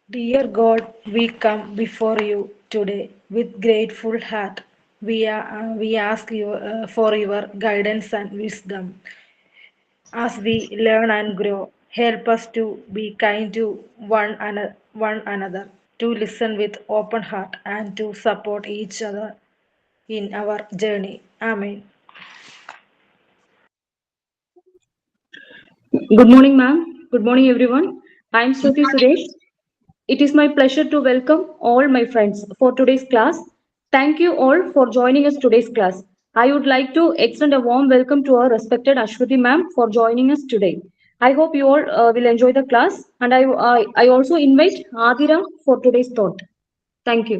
Dear God, we come before you today with grateful heart. We ask you for your guidance and wisdom as we learn and grow. Help us to be kind to one another, to listen with open heart, and to support each other in our journey. Amen. Good morning, ma'am. Good morning, everyone. I'm Shruti Suresh. It is my pleasure to welcome all my friends for today's class. Thank you all for joining us today's class. I would like to extend a warm welcome to our respected Ashwati ma'am for joining us today. I hope you all will enjoy the class, and I also invite Adira for today's thought. Thank you.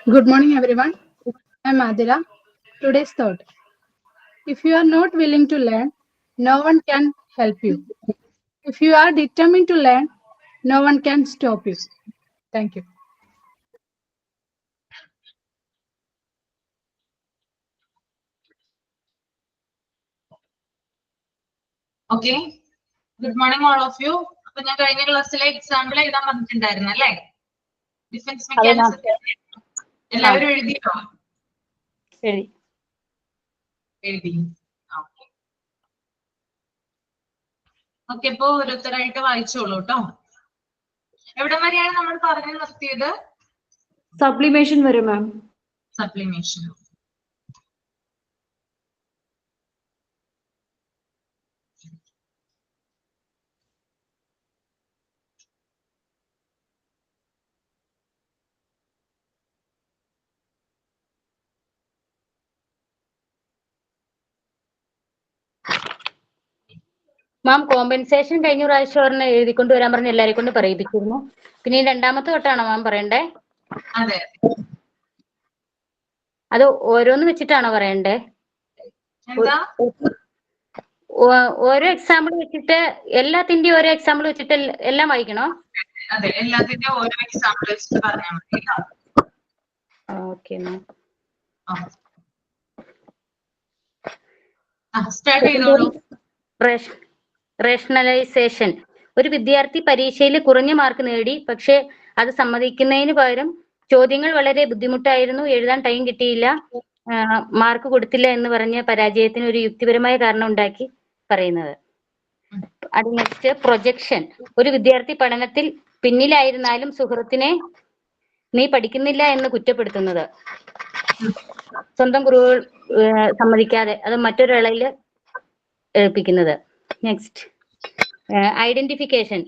Good morning, everyone. I'm Adira. Today's thought. If you are not willing to learn, no one can help you. If you are determined to learn, no one can stop you. Thank you. Okay. Good morning, all of you. അപ്പൊ ഞാൻ കഴിഞ്ഞ ക്ലാസ്സിലെ example എഴുതാൻ പറഞ്ഞിട്ടുണ്ടായിരുന്നു അല്ലേ? Defence mechanism എല്ലാവരും എഴുതിയോ? എഴുതി. ഓക്കെ, ഇപ്പൊ ഓരോരുത്തരായിട്ട് വായിച്ചോളൂ കേട്ടോ. എവിടെ വരെയാണ് നമ്മൾ പറഞ്ഞു നിർത്തിയത്? സബ്ലിമേഷൻ വരെ മാം. സബ്ലിമേഷൻ. മാം കോമ്പൻസേഷൻ കഴിഞ്ഞ പ്രാവശ്യം ഒരെണ്ണം എഴുതിക്കൊണ്ട് വരാൻ പറഞ്ഞ് എല്ലാരെ കൊണ്ട് പറയിപ്പിച്ചിരുന്നു. പിന്നെ ഈ രണ്ടാമത്തെ തൊട്ടാണോ മാം പറയണ്ടേ? അതെ, അത് ഓരോന്ന് വെച്ചിട്ടാണോ പറയണ്ടേ? എന്താ? ഓരോ എക്സാമ്പിൾ വെച്ചിട്ട് എല്ലാത്തിന്റെയും ഓരോ എക്സാമ്പിൾ വെച്ചിട്ട് എല്ലാം വായിക്കണോ? അതെ, എല്ലാത്തിന്റെയും ഓരോ എക്സാമ്പിൾ വെച്ചിട്ട് പറഞ്ഞാൽ മതി കേട്ടോ. Okay ma'am. സ്റ്റാർട്ട് ചെയ്തോളൂ. റേഷണലൈസേഷൻ. ഒരു വിദ്യാർത്ഥി പരീക്ഷയിൽ കുറഞ്ഞ മാർക്ക് നേടി, പക്ഷെ അത് സമ്മതിക്കുന്നതിന് പകരം ചോദ്യങ്ങൾ വളരെ ബുദ്ധിമുട്ടായിരുന്നു, എഴുതാൻ ടൈം കിട്ടിയില്ല, മാർക്ക് കൊടുത്തില്ല എന്ന് പറഞ്ഞ് പരാജയത്തിന് ഒരു യുക്തിപരമായ കാരണം ഉണ്ടാക്കി പറയുന്നത്. അത് നെക്സ്റ്റ് പ്രൊജക്ഷൻ. ഒരു വിദ്യാർത്ഥി പഠനത്തിൽ പിന്നിലായിരുന്നാലും സുഹൃത്തിനെ നീ പഠിക്കുന്നില്ല എന്ന് കുറ്റപ്പെടുത്തുന്നത്. സ്വന്തം കുറവുകൾ സമ്മതിക്കാതെ അത് മറ്റൊരാളിൽ ഏൽപ്പിക്കുന്നത്. Next identification.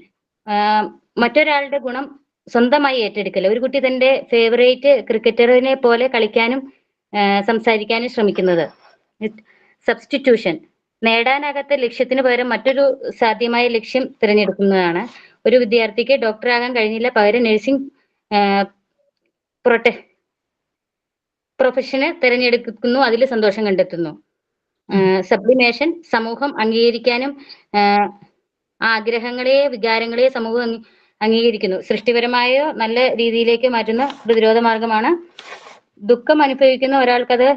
മറ്റൊരാളുടെ ഗുണം സ്വന്തമായി ഏറ്റെടുക്കൽ. ഒരു കുട്ടി തന്റെ ഫേവറേറ്റ് ക്രിക്കറ്ററിനെ പോലെ കളിക്കാനും സംസാരിക്കാനും ശ്രമിക്കുന്നത്. സബ്സ്റ്റിറ്റ്യൂഷൻ. നേടാനാകാത്ത ലക്ഷ്യത്തിന് പകരം മറ്റൊരു സാധ്യമായ ലക്ഷ്യം തിരഞ്ഞെടുക്കുന്നതാണ്. ഒരു വിദ്യാർത്ഥിക്ക് ഡോക്ടറാകാൻ കഴിഞ്ഞില്ല, പകരം നഴ്സിംഗ് പ്രൊഫഷന് തിരഞ്ഞെടുക്കുന്നു, അതിൽ സന്തോഷം കണ്ടെത്തുന്നു. സബ്ലിമേഷൻ. സമൂഹം അംഗീകരിക്കാനും ആഗ്രഹങ്ങളെ വികാരങ്ങളെ സമൂഹം അംഗീകരിക്കുന്നു. സൃഷ്ടിപരമായോ നല്ല രീതിയിലേക്ക് മാറ്റുന്ന പ്രതിരോധ മാർഗമാണ്. ദുഃഖം അനുഭവിക്കുന്ന ഒരാൾക്കത്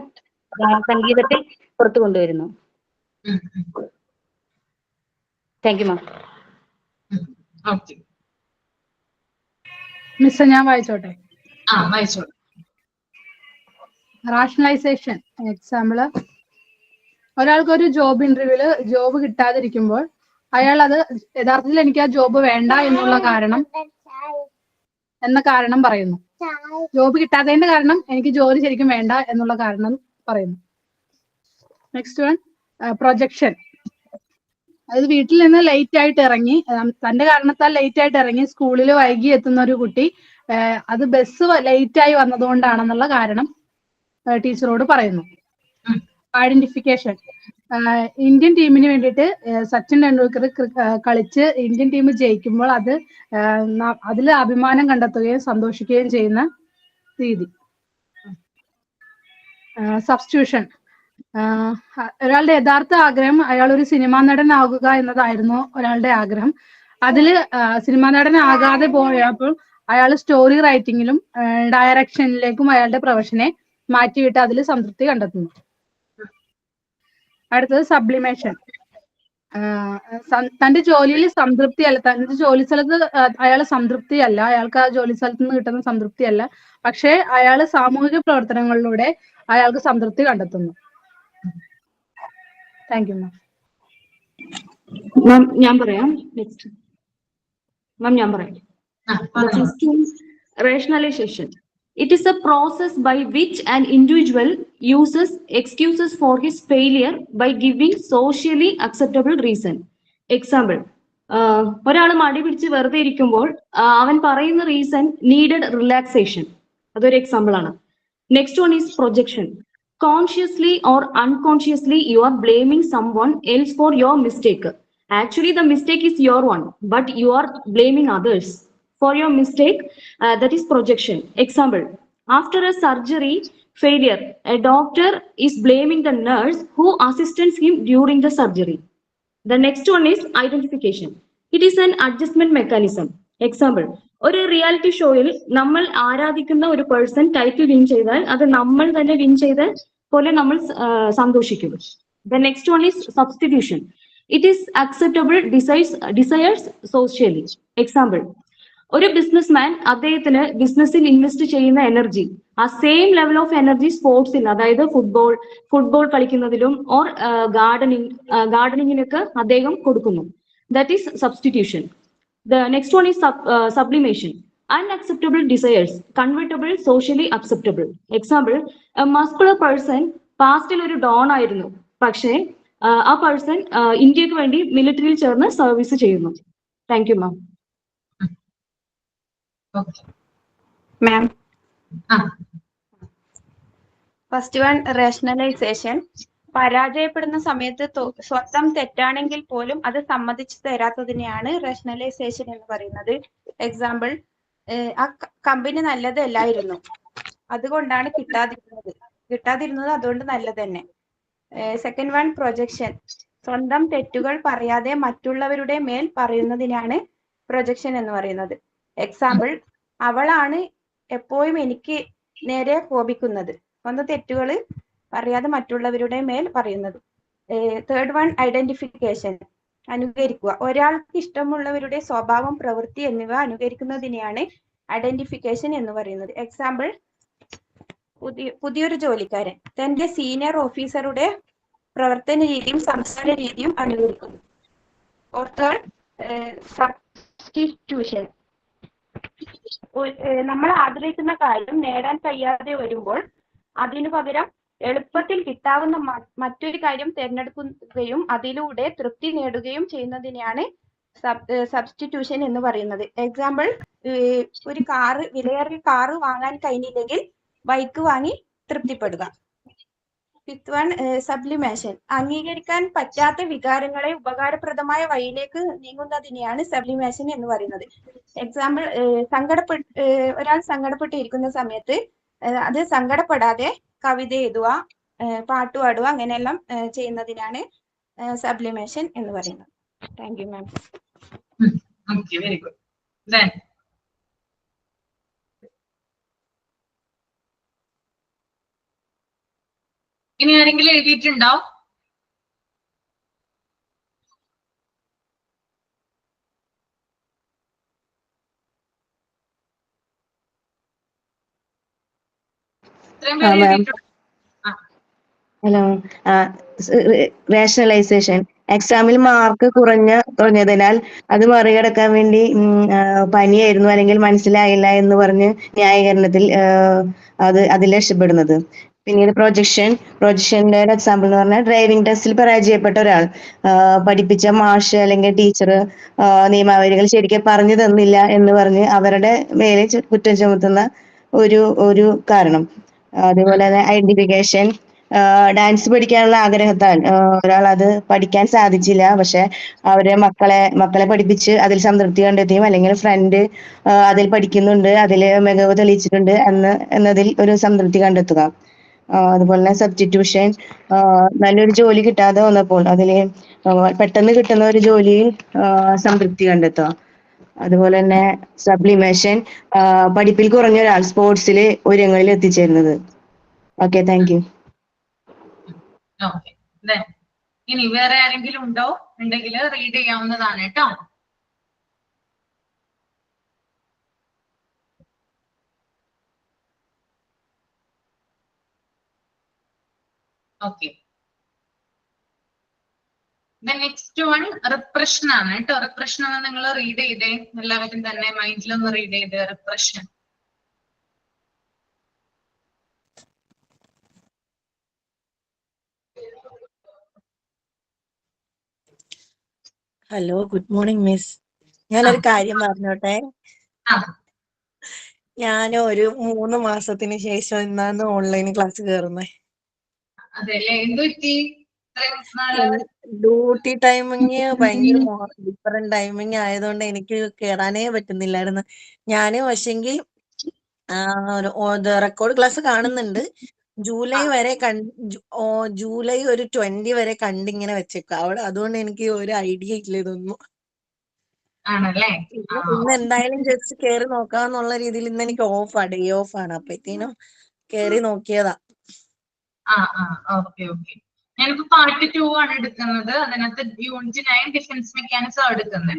സംഗീതത്തിൽ പുറത്തു കൊണ്ടുവരുന്നു. Thank you ma'am. മിസ്, ഞാൻ വായിച്ചോട്ടെ? വായിച്ചോളൂ. റാഷണലൈസേഷൻ. എക്സാമ്പിള്, ഒരാൾക്ക് ഒരു ജോബ് ഇന്റർവ്യൂവില് ജോബ് കിട്ടാതിരിക്കുമ്പോൾ അയാൾ അത് യഥാർത്ഥത്തിൽ എനിക്ക് ആ ജോബ് വേണ്ട എന്ന കാരണം പറയുന്നു. ജോബ് കിട്ടാത്തതിന്റെ കാരണം എനിക്ക് ജോലി ശരിക്കും വേണ്ട എന്നുള്ള കാരണം പറയുന്നു. Next one projection. അതായത് വീട്ടിൽ നിന്ന് ലേറ്റ് ആയിട്ട് ഇറങ്ങി, തന്റെ കാരണത്താൽ ലേറ്റ് ആയിട്ട് ഇറങ്ങി സ്കൂളിൽ വൈകി എത്തുന്ന ഒരു കുട്ടി അത് ബസ് ലേറ്റ് ആയി വന്നതുകൊണ്ടാണെന്നുള്ള കാരണം ടീച്ചറോട് പറയുന്നു. ഐഡന്റിഫിക്കേഷൻ. ഇന്ത്യൻ ടീമിന് വേണ്ടിയിട്ട് സച്ചിൻ ടെണ്ടുൽക്കർ കളിച്ച് ഇന്ത്യൻ ടീം ജയിക്കുമ്പോൾ അതിൽ അഭിമാനം കണ്ടെത്തുകയും സന്തോഷിക്കുകയും ചെയ്യുന്ന രീതി. സബ്സ്റ്റിറ്റ്യൂഷൻ. ഒരാളുടെ യഥാർത്ഥ ആഗ്രഹം അയാൾ ഒരു സിനിമാ നടനാകുക എന്നതായിരുന്നു ഒരാളുടെ ആഗ്രഹം. അതില് സിനിമാ നടനാകാതെ പോയപ്പോൾ അയാൾ സ്റ്റോറി റൈറ്റിങ്ങിലും ഡയറക്ഷനിലേക്കും അയാളുടെ പ്രൊഫഷനെ മാറ്റിവിട്ട് അതിൽ സംതൃപ്തി കണ്ടെത്തുന്നു. അടുത്തത് സബ്ലിമേഷൻ. തന്റെ ജോലിയിൽ സംതൃപ്തിയല്ല, തന്റെ ജോലി സ്ഥലത്ത് അയാൾ സംതൃപ്തിയല്ല, അയാൾക്ക് ആ ജോലി സ്ഥലത്ത് നിന്ന് കിട്ടുന്ന സംതൃപ്തിയല്ല, പക്ഷേ അയാൾ സാമൂഹിക പ്രവർത്തനങ്ങളിലൂടെ അയാൾക്ക് സംതൃപ്തി കണ്ടെത്തുന്നു. താങ്ക് യു മാം. മാം ഞാൻ പറയാം. നെക്സ്റ്റ് മാം ഞാൻ പറയാം. Rationalization. It is a process by which an individual uses excuses for his failure by giving socially acceptable reason. Example, ഒരാൾ മടി പിടിച്ച് വെറുതെ ഇരിക്കുമ്പോൾ അവൻ പറയുന്ന റീസൺ നീഡഡ് റിലാക്സേഷൻ. അതൊരു എക്സാമ്പിൾ ആണ്. Next one is projection. Consciously or unconsciously you are blaming someone else for your mistake. Actually the mistake is your one, but you are blaming others for your mistake. That is projection. Example, after a surgery failure, a doctor is blaming the nurse who assisted him during the surgery. The next one is identification. It is an adjustment mechanism. Example, ഒരു reality ഷോയിൽ നമ്മൾ ആരാധിക്കുന്ന ഒരു person title win ചെയ്താൽ അത് നമ്മൾ തന്നെ win ചെയ്ത പോലെ നമ്മൾ സന്തോഷിക്കും. The next one is substitution. It is acceptable desires socially. Example, ഒരു ബിസിനസ്മാൻ അദ്ദേഹത്തിന് ബിസിനസ്സിൽ ഇൻവെസ്റ്റ് ചെയ്യുന്ന എനർജി ആ സെയിം ലെവൽ ഓഫ് എനർജി സ്പോർട്സിൽ, അതായത് ഫുട്ബോൾ കളിക്കുന്നതിലും ഓർ ഗാർഡനിങ്ങിനൊക്കെ അദ്ദേഹം കൊടുക്കുന്നു. That is substitution. The next one is sublimation. Unacceptable desires convertible socially acceptable. Example, a muscular person പാസ്റ്റിൽ ഒരു ഡോൺ ആയിരുന്നു, പക്ഷേ ആ പേഴ്സൺ ഇന്ത്യക്ക് വേണ്ടി മിലിറ്ററിയിൽ ചേർന്ന് സർവീസ് ചെയ്യുന്നു. Thank you ma'am. Ma'am, first one rationalisation. പരാജയപ്പെടുന്ന സമയത്ത് സ്വന്തം തെറ്റാണെങ്കിൽ പോലും അത് സമ്മതിച്ചു തരാത്തതിനെയാണ് റേഷണലൈസേഷൻ എന്ന് പറയുന്നത്. എക്സാമ്പിൾ, ആ കമ്പനി നല്ലതല്ലായിരുന്നു, അതുകൊണ്ടാണ് കിട്ടാതിരുന്നത് അതുകൊണ്ട് നല്ലത് തന്നെ. Second one projection. സ്വന്തം തെറ്റുകൾ പറയാതെ മറ്റുള്ളവരുടെ മേൽ പറയുന്നതിനാണ് പ്രൊജക്ഷൻ എന്ന് പറയുന്നത്. എക്സാമ്പിൾ, അവളാണ് എപ്പോഴും എനിക്ക് നേരെ കോപിക്കുന്നത്. സ്വന്തം തെറ്റുകൾ പറയാതെ മറ്റുള്ളവരുടെ മേൽ പറയുന്നത്. Third one identification. അനുകരിക്കുക. ഒരാൾക്ക് ഇഷ്ടമുള്ളവരുടെ സ്വഭാവം, പ്രവൃത്തി എന്നിവ അനുകരിക്കുന്നതിനെയാണ് ഐഡന്റിഫിക്കേഷൻ എന്ന് പറയുന്നത്. എക്സാമ്പിൾ, പുതിയൊരു ജോലിക്കാരൻ തന്റെ സീനിയർ ഓഫീസറുടെ പ്രവർത്തന രീതിയും സംസാര രീതിയും അനുകരിക്കുന്നു. Third, substitution. നമ്മൾ ആഗ്രഹിക്കുന്ന കാര്യം നേടാൻ കഴിയാതെ വരുമ്പോൾ അതിനു പകരം എളുപ്പത്തിൽ കിട്ടാവുന്ന മറ്റൊരു കാര്യം തിരഞ്ഞെടുക്കുകയും അതിലൂടെ തൃപ്തി നേടുകയും ചെയ്യുന്നതിനെയാണ് സബ്സ്റ്റിറ്റ്യൂഷൻ എന്ന് പറയുന്നത്. എക്സാമ്പിൾ, ഒരു വിലയേറിയ കാറ് വാങ്ങാൻ കഴിഞ്ഞില്ലെങ്കിൽ ബൈക്ക് വാങ്ങി തൃപ്തിപ്പെടുക. Fifth one sublimation. അംഗീകരിക്കാൻ പറ്റാത്ത വികാരങ്ങളെ ഉപകാരപ്രദമായ വഴിയിലേക്ക് നീങ്ങുന്നതിനെയാണ് സബ്ലിമേഷൻ എന്ന് പറയുന്നത്. എക്സാമ്പിൾ, ഒരാൾ സങ്കടപ്പെട്ടിരിക്കുന്ന സമയത്ത് അത് സങ്കടപ്പെടാതെ കവിത എഴുതുക, പാട്ട് പാടുക, അങ്ങനെയെല്ലാം ചെയ്യുന്നതിനാണ് സബ്ലിമേഷൻ എന്ന് പറയുന്നത്. Thank you ma'am. Very good. Then ഇനി ആരെങ്കിലും എഴുതിയിട്ടുണ്ടോ? Hello, rationalisation. എക്സാമിൽ മാർക്ക് കുറഞ്ഞതിനാൽ അത് മറികടക്കാൻ വേണ്ടി പനിയായിരുന്നു അല്ലെങ്കിൽ മനസ്സിലായില്ല എന്ന് പറഞ്ഞ് ന്യായീകരണത്തിൽ അതിൽ രക്ഷപ്പെടുന്നത്. പിന്നീട് പ്രൊജക്ഷന്റെ ഒരു എക്സാമ്പിൾ എന്ന് പറഞ്ഞാൽ ഡ്രൈവിംഗ് ടെസ്റ്റിൽ പരാജയപ്പെട്ട ഒരാൾ പഠിപ്പിച്ച മാഷ് അല്ലെങ്കിൽ ടീച്ചർ നിയമാവലികൾ ശരിക്കും പറഞ്ഞു തന്നില്ല എന്ന് പറഞ്ഞ് അവരുടെ മേലെ കുറ്റം ചുമത്തുന്ന ഒരു കാരണം. അതുപോലെ തന്നെ ഐഡന്റിഫിക്കേഷൻ. ഡാൻസ് പഠിക്കാനുള്ള ആഗ്രഹത്താൽ ഒരാൾ അത് പഠിക്കാൻ സാധിച്ചില്ല, പക്ഷെ അവരെ മക്കളെ പഠിപ്പിച്ച് അതിൽ സംതൃപ്തി കണ്ടെത്തിയും അല്ലെങ്കിൽ ഫ്രണ്ട് അതിൽ പഠിക്കുന്നുണ്ട്, അതിൽ മികവ് തെളിയിച്ചിട്ടുണ്ട് എന്നതിൽ ഒരു സംതൃപ്തി കണ്ടെത്തുക. അതുപോലെ തന്നെ സബ്സ്റ്റിറ്റ്യൂഷൻ. നല്ലൊരു ജോലി കിട്ടാതെ വന്നപ്പോൾ അതിൽ പെട്ടെന്ന് കിട്ടുന്ന ഒരു ജോലിയിൽ സംതൃപ്തി കണ്ടെത്തുക. അതുപോലെ തന്നെ സബ്ലിമേഷൻ. പഠിപ്പിൽ കുറഞ്ഞ ഒരാൾ സ്പോർട്സിൽ ഉയരങ്ങളിൽ എത്തിച്ചേരുന്നത്. Okay, thank you. ഇനി വേറെ ആരെങ്കിലും ഉണ്ടോ? ഉണ്ടെങ്കിൽ റീഡ് ചെയ്യാവുന്നതാണ് കേട്ടോ. ഓക്കെ. നെക്സ്റ്റ് വൺ റിപ്രഷൻ ആണ് കേട്ടോ. റിപ്രഷൻ ആണ് നിങ്ങൾ റീഡ് ചെയ്തേ, എല്ലാവരും തന്നെ മൈൻഡിലൊന്ന് റീഡ് ചെയ്തേ. Repression. Hello, good morning miss. ഞാനൊരു കാര്യം പറഞ്ഞോട്ടെ. ഞാൻ ഒരു 3 മാസത്തിന് ശേഷം ഇന്നാണ് ഓൺലൈൻ ക്ലാസ് കയറുന്നത്. അതെല്ലേ, എന്ത് പറ്റി? ഇത്രയും നാള് ഡ്യൂട്ടി ടൈമിങ് ഭയങ്കര ഡിഫറെന്റ് ടൈമിങ് ആയതുകൊണ്ട് എനിക്ക് കേറാനേ പറ്റുന്നില്ലായിരുന്നു. ഞാന് പക്ഷെങ്കിൽ റെക്കോർഡ് ക്ലാസ് കാണുന്നുണ്ട്. ജൂലൈ വരെ ജൂലൈ ഒരു 20 വരെ കണ്ടിങ്ങനെ വെച്ചേക്കാം അവിടെ. അതുകൊണ്ട് എനിക്ക് ഒരു ഐഡിയ ഇല്ല ഇതൊന്നും. ആണല്ലേ. ഇന്ന് എന്തായാലും ജസ്റ്റ് കേറി നോക്കാന്നുള്ള രീതിയിൽ ഇന്ന് എനിക്ക് ഡേ ഓഫ് ആണ്. അപ്പഴത്തേനും കേറി നോക്കിയതാ. Okay okay. ഞാനിപ്പോ പാർട്ട് 2 ആണ് എടുക്കുന്നത്. അതിനകത്ത് യൂണിറ്റ് 9 ഡിഫൻസ് മെക്കാനിസം എടുക്കുന്നത്.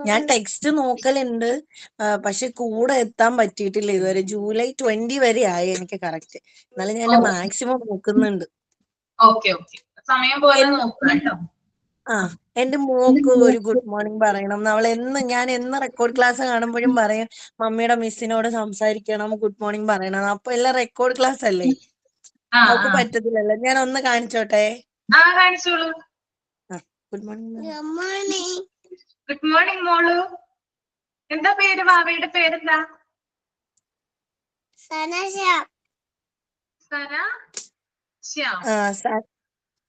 ഞാൻ ടെക്സ്റ്റ് നോക്കലുണ്ട്, പക്ഷെ കൂടെ എത്താൻ പറ്റിയിട്ടില്ല ഇതുവരെ. ജൂലൈ 20 വരെ ആയി എനിക്ക് കറക്റ്റ്. എന്നാലും ഞാൻ മാക്സിമം നോക്കുന്നുണ്ട്. ഓക്കെ ഓക്കെ, സമയം പോലെ നോക്കുക കേട്ടോ. എന്റെ മോക്ക് ഒരു ഗുഡ് മോർണിംഗ് പറയണം. ഞാൻ എന്ന് റെക്കോർഡ് ക്ലാസ് കാണുമ്പോഴും പറയും മമ്മിയുടെ മിസ്സിനോട് സംസാരിക്കണം, ഗുഡ് മോർണിംഗ് പറയണം. അപ്പൊ എല്ലാം റെക്കോർഡ് ക്ലാസ് അല്ലേ, അവൾക്ക് പറ്റത്തില്ലല്ലോ. ഞാൻ ഒന്ന് കാണിച്ചോട്ടെ? കാണിച്ചോളൂ. Good morning. ഗുഡ് മോർണിംഗ് മോളു. എന്താ പേര്? വാവയുടെ പേരെന്താ?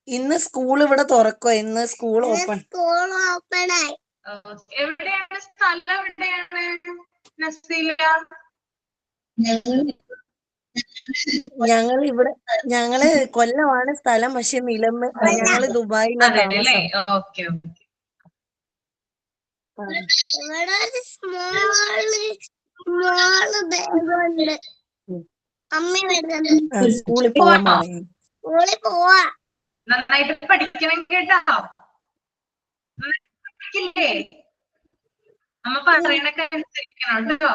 ഇന്ന് സ്കൂൾ ഇവിടെ തുറക്കോ? ഇന്ന് സ്കൂൾ ഓപ്പൺ. എവിടെയാണ് സ്ഥലം? എവിടെയാണ് നസീല? ഞങ്ങള് കൊല്ലമാണ് സ്ഥലം, പക്ഷെ ഞങ്ങള് ദുബായിലാണ് താമസം. Okay okay. സ്കൂളിൽ പോവാൻ പറയും. നന്നായിട്ട് പഠിക്കണം കേട്ടോ. പഠിക്കില്ലേ? അമ്മ പറയണൊക്കെ അനുസരിക്കണം കേട്ടോ.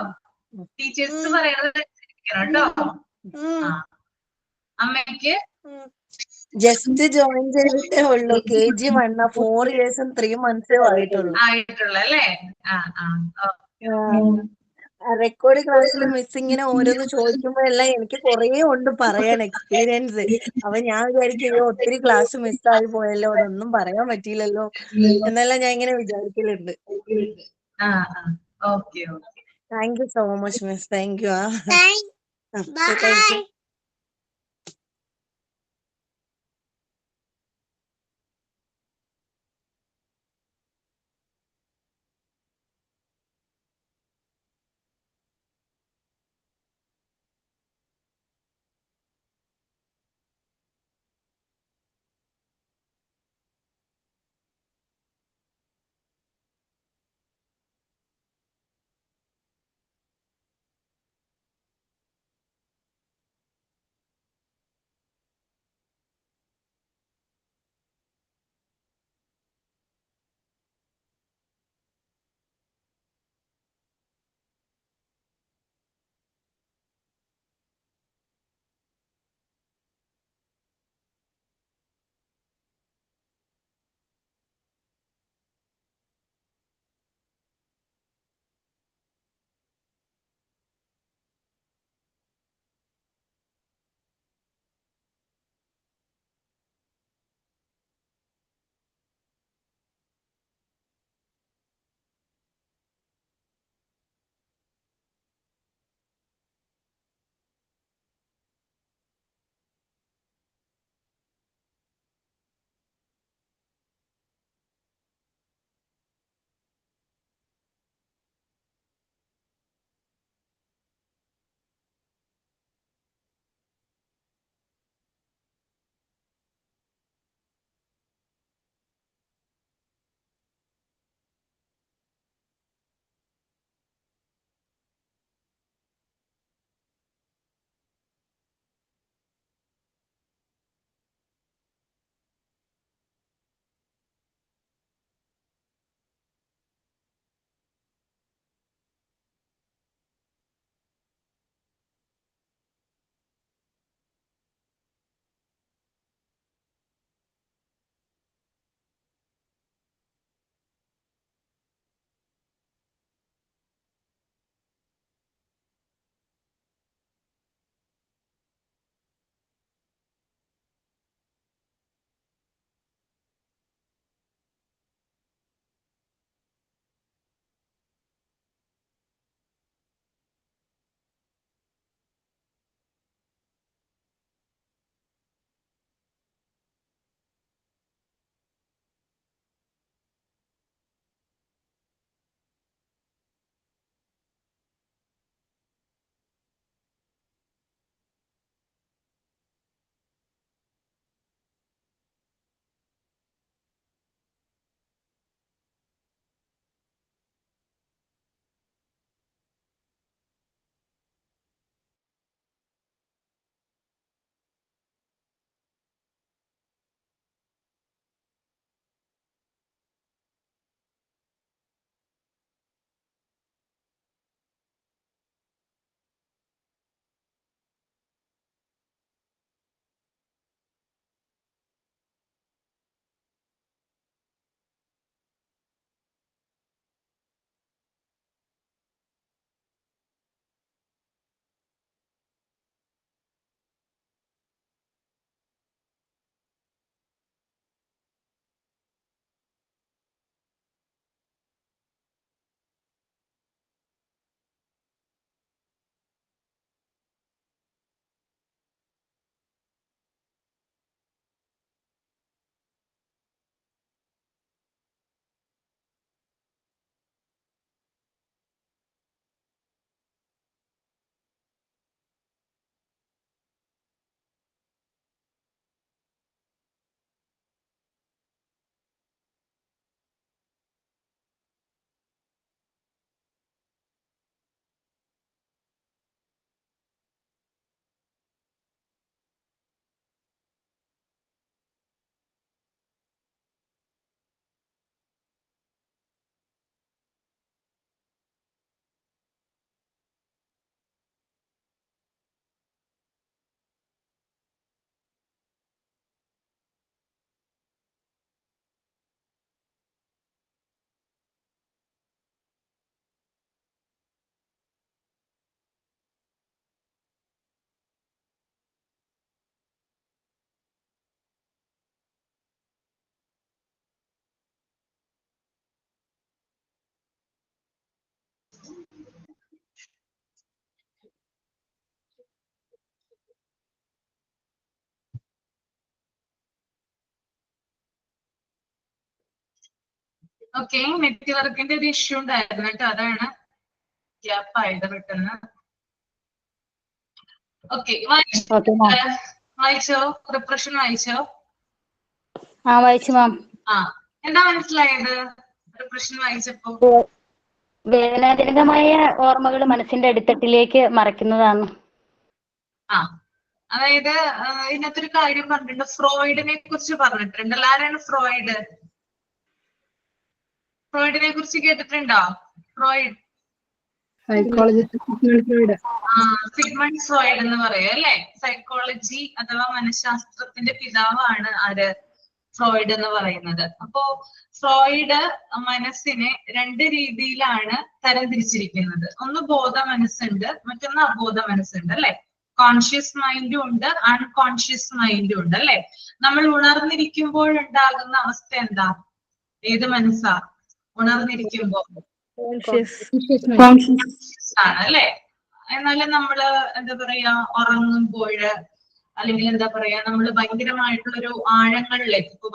ടീച്ചേഴ്സ് പറയണത് അനുസരിക്കണം കേട്ടോ. അമ്മയ്ക്ക് ജസ്റ്റ് ജോയിൻ ചെയ്തിട്ടേ ഉള്ളൂ. KG 1 4 years 3 months ആയിട്ടുള്ളൂ. അല്ലേ? റെക്കോർഡ് ക്ലാസ്സിൽ മിസ് ഇങ്ങനെ ഓരോന്ന് ചോദിക്കുമ്പോഴെല്ലാം എനിക്ക് കുറേ ഉണ്ട് പറയാൻ എക്സ്പീരിയൻസ്. അപ്പൊ ഞാൻ വിചാരിക്കും ഒത്തിരി ക്ലാസ് മിസ്സായി പോയല്ലോ, അതൊന്നും പറയാൻ പറ്റിയില്ലല്ലോ എന്നെല്ലാം ഞാൻ ഇങ്ങനെ വിചാരിക്കലുണ്ട്. Thank you so much miss. Thank you. Thank you. Okay, നെറ്റ്വർക്കിന്റെ ഒരു ഇഷ്യൂ ഉണ്ടായിരുന്നു കേട്ടോ, അതാണ് ഗ്യാപ്പ് ആയത് പെട്ടെന്ന്. ഓക്കെ, വായിച്ചോ? റിപ്രഷൻ വായിച്ചോ? ആ വായിച്ചു മാം. ആ, എന്താ മനസ്സിലായത് റിപ്രഷൻ വായിച്ചപ്പോ? വേദനാജനകമായ ഓർമ്മകൾ മനസ്സിന്റെ അടിത്തട്ടിലേക്ക് മറയ്ക്കുന്നതാണ്. ആ, അതായത് ഇതിനകത്തൊരു കാര്യം പറഞ്ഞിട്ടുണ്ട്, ഫ്രോയിഡിനെ കുറിച്ച് പറഞ്ഞിട്ടുണ്ട്. ആരാണ് ഫ്രോയിഡ്? ഫ്രോയിഡിനെ കുറിച്ച് കേട്ടിട്ടുണ്ടോ? ഫ്രോയിഡ് സൈക്കോളജിസ്റ്റ് സിഗ്മണ്ട് ഫ്രോയിഡ് എന്ന് പറയും അല്ലെ. സൈക്കോളജി അഥവാ മനഃശാസ്ത്രത്തിന്റെ പിതാവാണ് ആര്? ഫ്രോയിഡ് എന്ന് പറയുന്നത്. അപ്പോ ഫ്രോയിഡ് മനസ്സിനെ രണ്ട് രീതിയിലാണ് തരംതിരിച്ചിരിക്കുന്നത്. ഒന്ന് ബോധ മനസ്സുണ്ട്, മറ്റൊന്ന് അബോധ മനസ്സുണ്ട് അല്ലെ. കോൺഷ്യസ് മൈൻഡും ഉണ്ട്, അൺകോൺഷ്യസ് മൈൻഡും ഉണ്ട് അല്ലെ. നമ്മൾ ഉണർന്നിരിക്കുമ്പോഴുണ്ടാകുന്ന അവസ്ഥ എന്താ? ഏത് മനസ്സാ ഉണർന്നിരിക്കുമ്പോ? ആണ് അല്ലെ. എന്നാലും നമ്മള് എന്താ പറയാ, ഉറങ്ങുമ്പോൾ അല്ലെങ്കിൽ എന്താ പറയാ, നമ്മൾ ഭയങ്കരമായിട്ടുള്ളൊരു ആഴങ്ങളിലേക്ക്, ഇപ്പൊ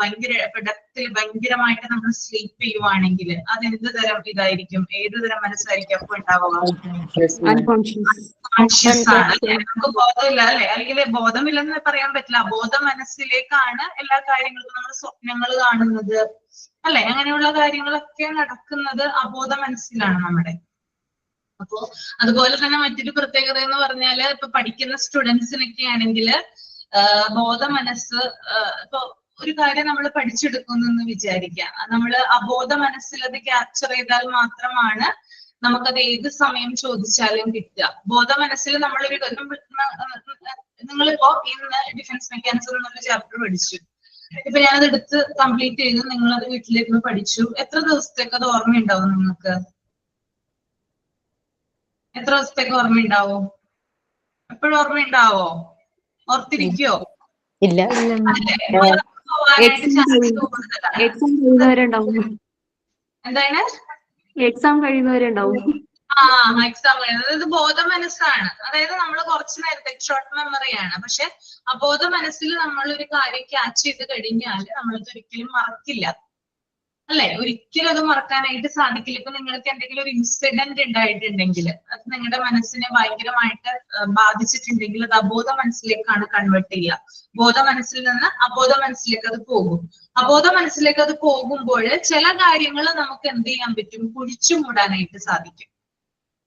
ഡെപ്തിൽ ഭയങ്കരമായിട്ട് നമ്മൾ സ്ലീപ്പ് ചെയ്യുവാണെങ്കിൽ അത് എന്ത് തരം ഇതായിരിക്കും? ഏത് തരം മനസ്സായിരിക്കും അപ്പൊ ഉണ്ടാവുക? കോൺഷ്യസ് ആണ് അല്ലെ. നമുക്ക് ബോധമില്ല അല്ലെ, അല്ലെങ്കിൽ ബോധമില്ലെന്ന് പറയാൻ പറ്റില്ല. അബോധ മനസ്സിലേക്കാണ് എല്ലാ കാര്യങ്ങളും, നമ്മൾ സ്വപ്നങ്ങൾ കാണുന്നത് അല്ലെ, അങ്ങനെയുള്ള കാര്യങ്ങളൊക്കെ നടക്കുന്നത് അബോധ മനസ്സിലാണ് നമ്മുടെ. അപ്പോ അതുപോലെ തന്നെ മറ്റൊരു പ്രത്യേകത എന്ന് പറഞ്ഞാല്, ഇപ്പൊ പഠിക്കുന്ന സ്റ്റുഡൻസിനൊക്കെ ആണെങ്കിൽ ബോധ മനസ്സ്, ഇപ്പൊ ഒരു കാര്യം നമ്മൾ പഠിച്ചെടുക്കുന്നു വിചാരിക്കാം, നമ്മൾ അബോധ മനസ്സിൽ അത് ക്യാപ്ചർ ചെയ്താൽ മാത്രമാണ് നമുക്കത് ഏത് സമയം ചോദിച്ചാലും കിട്ടുക. ബോധ മനസ്സിൽ നമ്മളൊരു, നിങ്ങളിപ്പോ ഇന്ന് ഡിഫൻസ് മെക്കാനിസം എന്നുള്ള ചാപ്റ്റർ പഠിച്ചു, ഇപ്പൊ ഞാനത് എടുത്ത് കംപ്ലീറ്റ് ചെയ്തു, നിങ്ങളത് വീട്ടിലിരുന്ന് പഠിച്ചു. എത്ര ദിവസത്തേക്ക് അത് ഓർമ്മയുണ്ടാവും നിങ്ങൾക്ക്? എത്ര ദിവസത്തേക്ക് ഓർമ്മയുണ്ടാവും? എപ്പോഴും ഓർമ്മയുണ്ടാവോ? ഓർത്തിരിക്കോ? ഇല്ല. എന്താണ്? എക്സാം കഴിയുന്നവരെ ഉണ്ടാവും. എക്സാം കഴിയുന്നത്. ഇത് ബോധ മനസ്സാണ്. അതായത് നമ്മൾ കുറച്ചു നേരത്തെ ഷോർട്ട് മെമ്മറിയാണ്. പക്ഷെ അബോധ മനസ്സിൽ നമ്മൾ ഒരു കാര്യം ക്യാച്ച് ചെയ്ത് കഴിഞ്ഞാൽ നമ്മളത് ഒരിക്കലും മറക്കില്ല അല്ലെ. ഒരിക്കലും അത് മറക്കാനായിട്ട് സാധിക്കില്ല. ഇപ്പൊ നിങ്ങൾക്ക് എന്തെങ്കിലും ഒരു ഇൻസിഡന്റ് ഉണ്ടായിട്ടുണ്ടെങ്കിൽ അത് നിങ്ങളുടെ മനസ്സിനെ ഭയങ്കരമായിട്ട് ബാധിച്ചിട്ടുണ്ടെങ്കിൽ അത് അബോധ മനസ്സിലേക്കാണ് കൺവേർട്ട് ചെയ്യുക. ബോധ മനസ്സിൽ നിന്ന് അബോധ മനസ്സിലേക്ക് അത് പോകും. അബോധ മനസ്സിലേക്ക് അത് പോകുമ്പോൾ ചില കാര്യങ്ങൾ നമുക്ക് എന്ത് ചെയ്യാൻ പറ്റും? കുഴിച്ചു മൂടാനായിട്ട് സാധിക്കും.